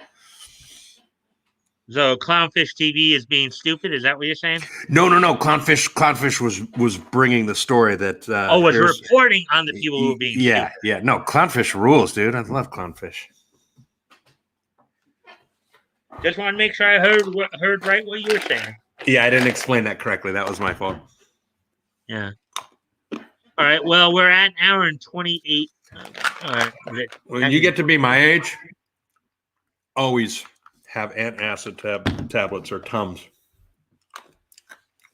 [SPEAKER 1] So Clownfish TV is being stupid. Is that what you're saying?
[SPEAKER 2] No. Clownfish was bringing the story that.
[SPEAKER 1] Was reporting on the people who were being stupid.
[SPEAKER 2] Yeah. No, Clownfish rules, dude. I love Clownfish.
[SPEAKER 1] Just want to make sure I heard right what you were saying.
[SPEAKER 2] Yeah, I didn't explain that correctly. That was my fault.
[SPEAKER 1] Yeah. All right. Well, we're at an hour and 28. All right.
[SPEAKER 2] When you get to be my age, always have antacid tablets or Tums.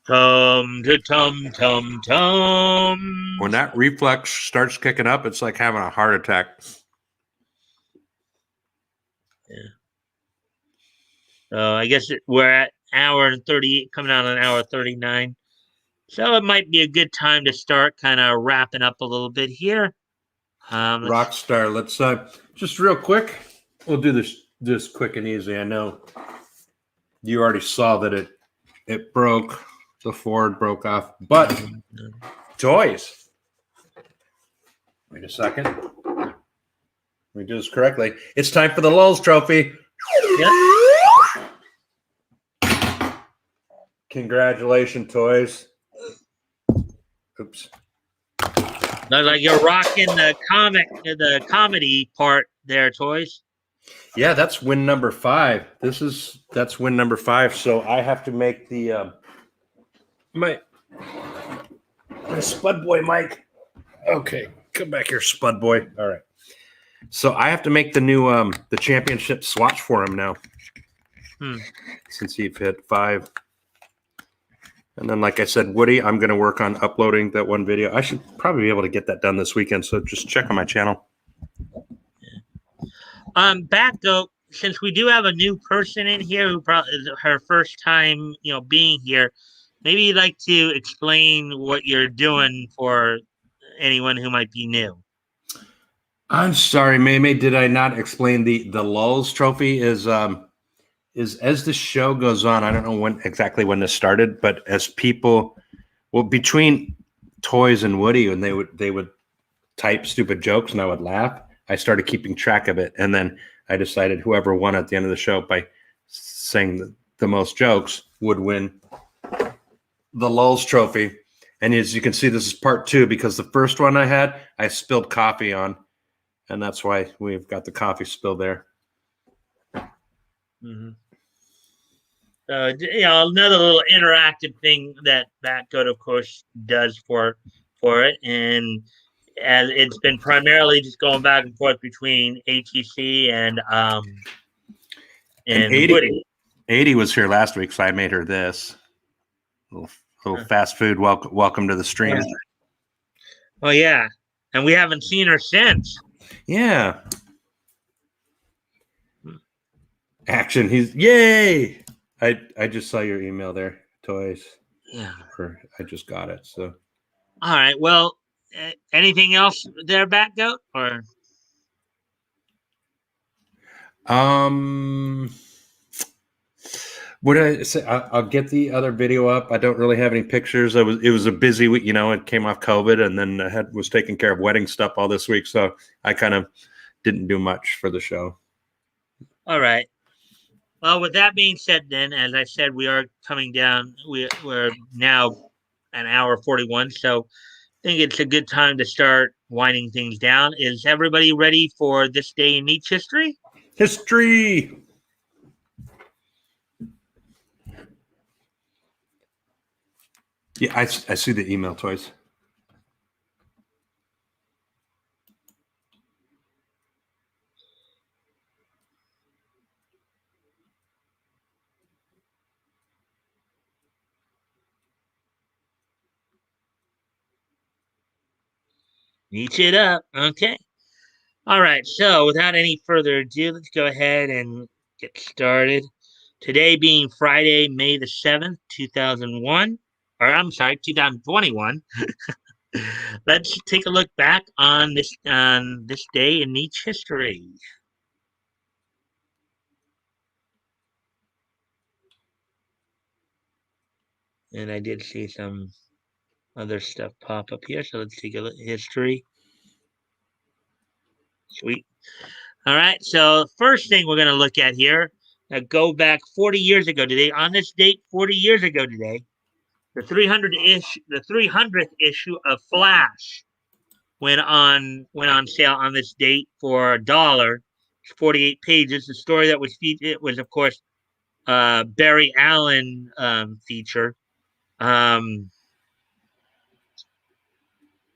[SPEAKER 1] Tum tum tum tum.
[SPEAKER 2] When that reflex starts kicking up, it's like having a heart attack.
[SPEAKER 1] Yeah. So I guess we're at hour and 38, coming out on hour 39. So it might be a good time to start kind of wrapping up a little bit here.
[SPEAKER 2] Rockstar, let's just real quick. We'll do this quick and easy. I know you already saw that it broke. The Ford broke off, but toys. Wait a second. Let me do this correctly. It's time for the Lulz Trophy.
[SPEAKER 1] Yep.
[SPEAKER 2] Congratulations, toys. Oops.
[SPEAKER 1] Looks like you're rocking the comedy part there, toys.
[SPEAKER 2] Yeah, that's win number 5. That's win number 5. So I have to make the my Spud Boy Mike. Okay, come back here, Spud Boy. All right. So I have to make the new the championship swatch for him now. Since he hit 5. And then, like I said, Woody, I'm going to work on uploading that one video. I should probably be able to get that done this weekend. So just check on my channel.
[SPEAKER 1] Batgoat, since we do have a new person in here who probably is her first time, being here, maybe you'd like to explain what you're doing for anyone who might be new.
[SPEAKER 2] I'm sorry, Maymay. Did I not explain the lulls trophy is as the show goes on? I don't know when this started, but as people, well, between Toys and Woody, and they would type stupid jokes and I would laugh. I started keeping track of it, and then I decided whoever won at the end of the show by saying the most jokes would win the lulls trophy. And as you can see, this is part 2 because the first one I had, I spilled coffee on, and that's why we've got the coffee spill there.
[SPEAKER 1] Mm-hmm. So, another little interactive thing that Batgoat, of course, does for it, and as it's been primarily just going back and forth between ATC
[SPEAKER 2] And
[SPEAKER 1] and Woody.
[SPEAKER 2] 80 was here last week, so I made her this little fast food. Welcome to the stream.
[SPEAKER 1] Oh yeah, and we haven't seen her since.
[SPEAKER 2] Yeah. Action. He's yay. I just saw your email there, Toys.
[SPEAKER 1] Yeah.
[SPEAKER 2] I just got it. So.
[SPEAKER 1] All right. Well, anything else there, Batgoat, or?
[SPEAKER 2] What did I say? I'll get the other video up. I don't really have any pictures. It was a busy week. It came off COVID, and then I was taking care of wedding stuff all this week, so I kind of didn't do much for the show.
[SPEAKER 1] All right. Well, with that being said, then, as I said, we are coming down. We're now an hour 41, so I think it's a good time to start winding things down. Is everybody ready for this day in Nietzsche history?
[SPEAKER 2] History. Yeah, I see the email, Toys.
[SPEAKER 1] Nietzsche it up. Okay. All right. So, without any further ado, let's go ahead and get started. Today being Friday, May the 7th, 2001, or I'm sorry, 2021. Let's take a look back on this day in Nietzsche history. And I did see some other stuff pop up here, so let's take a look at history. Sweet. All right, so first thing we're going to look at here, go back 40 years ago today. On this date, 40 years ago today, the 300th issue of Flash went on sale on this date for $1. 48 pages. The story that was featured, it was of course Barry Allen feature.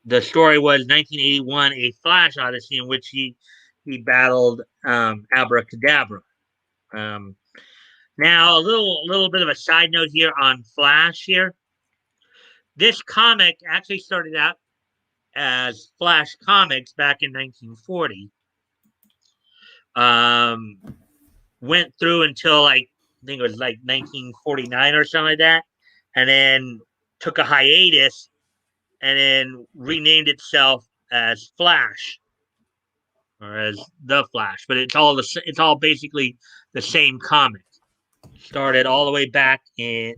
[SPEAKER 1] The story was 1981, A Flash Odyssey, in which he battled Abracadabra. Now, a little bit of a side note here on Flash here. This comic actually started out as Flash Comics back in 1940. Went through until like I think it was like 1949 or something like that, and then took a hiatus, and then renamed itself as Flash or as the Flash. But it's all basically the same comic. Started all the way back in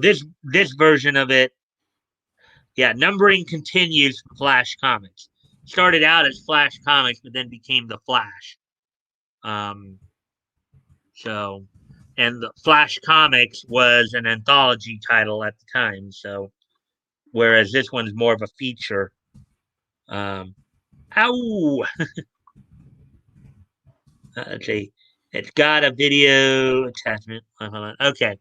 [SPEAKER 1] this version of it. Yeah, numbering continues for Flash Comics. Started out as Flash Comics, but then became the Flash. So, and the Flash Comics was an anthology title at the time. So, whereas this one's more of a feature. Ow! Let's see. It's got a video attachment. Okay.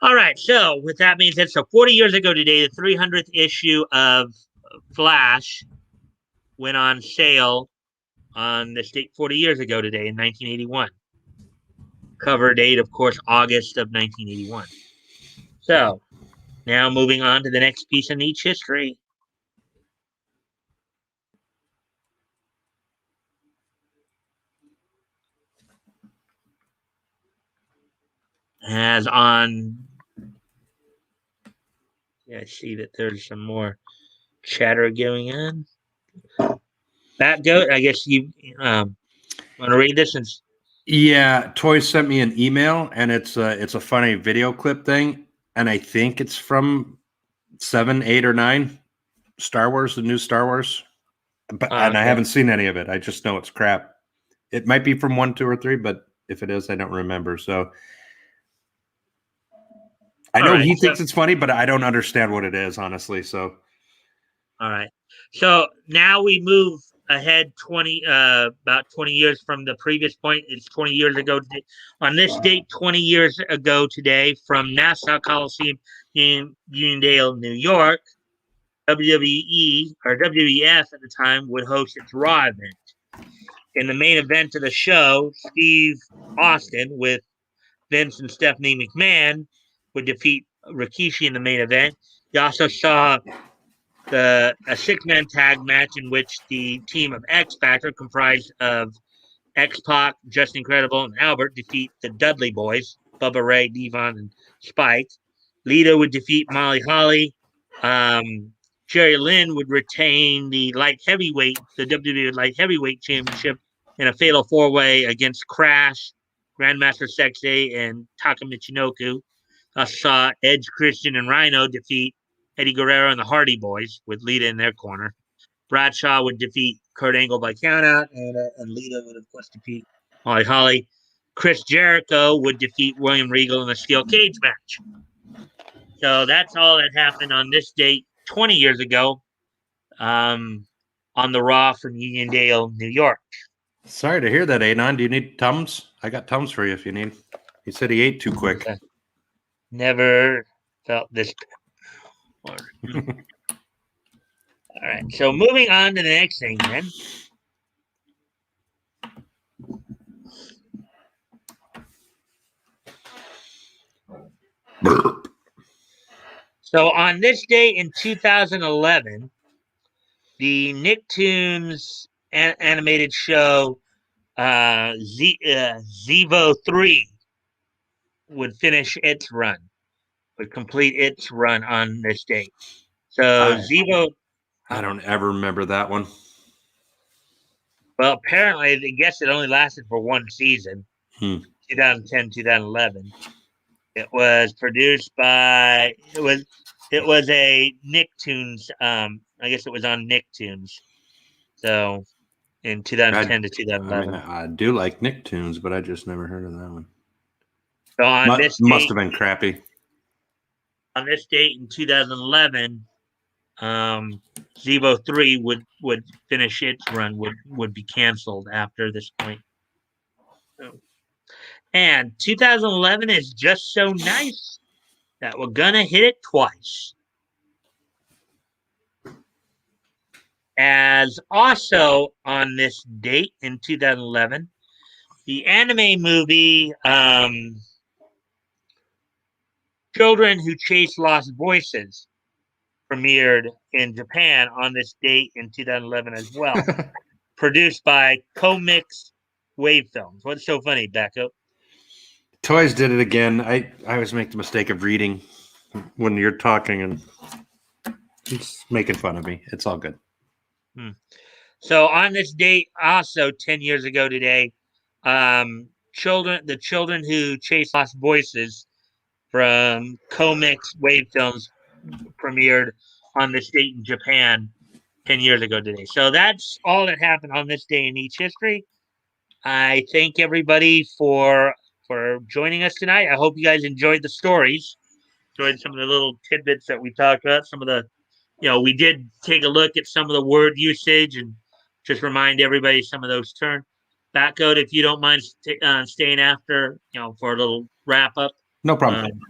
[SPEAKER 1] All right. So, with that being said, so 40 years ago today, the 300th issue of Flash went on sale on this date 40 years ago today in 1981. Cover date, of course, August of 1981. So, now moving on to the next piece of Nietzsche history. as on. Yeah, I see that there's some more chatter going on. Batgoat, I guess you want to read this? Since
[SPEAKER 2] Yeah, Toy sent me an email, and it's a funny video clip thing, and I think it's from 7, 8, or 9 Star Wars, the new Star Wars, and I
[SPEAKER 1] okay.
[SPEAKER 2] haven't seen any of it. I just know it's crap. It might be from 1, 2, or 3, but if it is, I don't remember. So I know he thinks it's funny, but I don't understand what it is, honestly. So
[SPEAKER 1] all right. So now we move ahead about 20 years from the previous point. It's 20 years ago on this date, 20 years ago today, from Nassau Coliseum in Uniondale, New York. WWE or WWF at the time would host its Raw event. In the main event of the show, Steve Austin with Vince and Stephanie McMahon would defeat Rikishi in the main event. You also saw a 6-man tag match in which the team of X Factor, comprised of X Pac, Justin Incredible, and Albert, defeat the Dudley Boys, Bubba Ray, Devon, and Spike. Lita would defeat Molly Holly. Jerry Lynn would retain the WWE light heavyweight championship in a fatal 4-way against Crash, Grandmaster Sexay, and Taka Michinoku. I saw Edge, Christian, and Rhino defeat Eddie Guerrero and the Hardy Boys with Lita in their corner. Bradshaw would defeat Kurt Angle by countout, and Lita would, of course, defeat Molly Holly. Chris Jericho would defeat William Regal in a steel cage match. So that's all that happened on this date 20 years ago on the Raw from Uniondale, New York.
[SPEAKER 2] sorry to hear that, Anon. Do you need Tums? I got Tums for you if you need. He said he ate too quick.
[SPEAKER 1] Never felt this. All right. So moving on to the next thing then. So on this day in 2011, the Nicktoons animated show Zevo 3 would finish its run, would complete its run on this date. So Zevo.
[SPEAKER 2] I don't ever remember that one.
[SPEAKER 1] Well, apparently, I guess it only lasted for one season, 2010, 2011. It was produced by it was a Nicktoons. I guess it was on Nicktoons. So in 2010 to 2011.
[SPEAKER 2] I do like Nicktoons, but I just never heard of that one.
[SPEAKER 1] So on this
[SPEAKER 2] must have been crappy.
[SPEAKER 1] On this date in 2011, Zevo 3 would finish its run, would be canceled after this point. So, and 2011 is just so nice that we're gonna hit it twice. As also on this date in 2011, the anime movie Children Who Chase Lost Voices premiered in Japan on this date in 2011 as well. Produced by Comix Wave Films. What's so funny, Batgoat?
[SPEAKER 2] Toys did it again. I always make the mistake of reading when you're talking and he's making fun of me. It's all good.
[SPEAKER 1] So on this date, also 10 years ago today, the Children Who Chase Lost Voices from Comix Wave Films premiered on this date in Japan 10 years ago today. So that's all that happened on this day in each history. I thank everybody for joining us tonight. I hope you guys enjoyed the stories, enjoyed some of the little tidbits that we talked about. Some of the, we did take a look at some of the word usage and just remind everybody some of those terms. Batgoat, if you don't mind staying after, for a little wrap up.
[SPEAKER 2] No problem.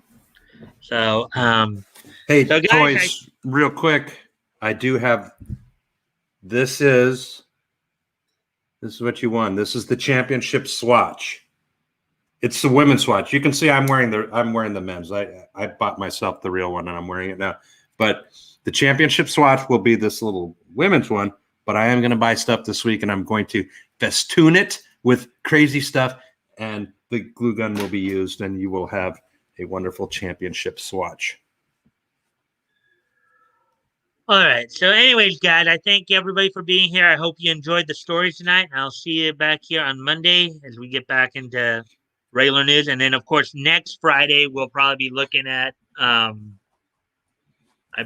[SPEAKER 2] Hey, so guys, Toys, real quick, I do have. This is what you won. This is the championship swatch. It's the women's swatch. You can see I'm wearing the men's. I bought myself the real one and I'm wearing it now. But the championship swatch will be this little women's one. But I am going to buy stuff this week and I'm going to festoon it with crazy stuff. And the glue gun will be used, and you will have a wonderful championship swatch.
[SPEAKER 1] All right. So, anyways, guys, I thank everybody for being here. I hope you enjoyed the stories tonight. I'll see you back here on Monday as we get back into regular news. And then, of course, next Friday, we'll probably be looking at, I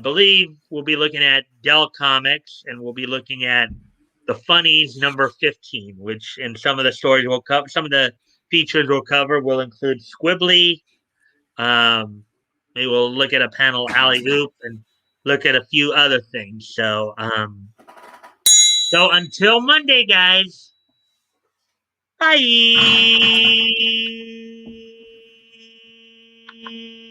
[SPEAKER 1] believe we'll be looking at Dell Comics, and we'll be looking at the Funnies number 15, which in some of the stories we'll cover, some of the features we'll cover will include Squibbly. Maybe we'll look at a panel alley oop and look at a few other things. So until Monday, guys. Bye.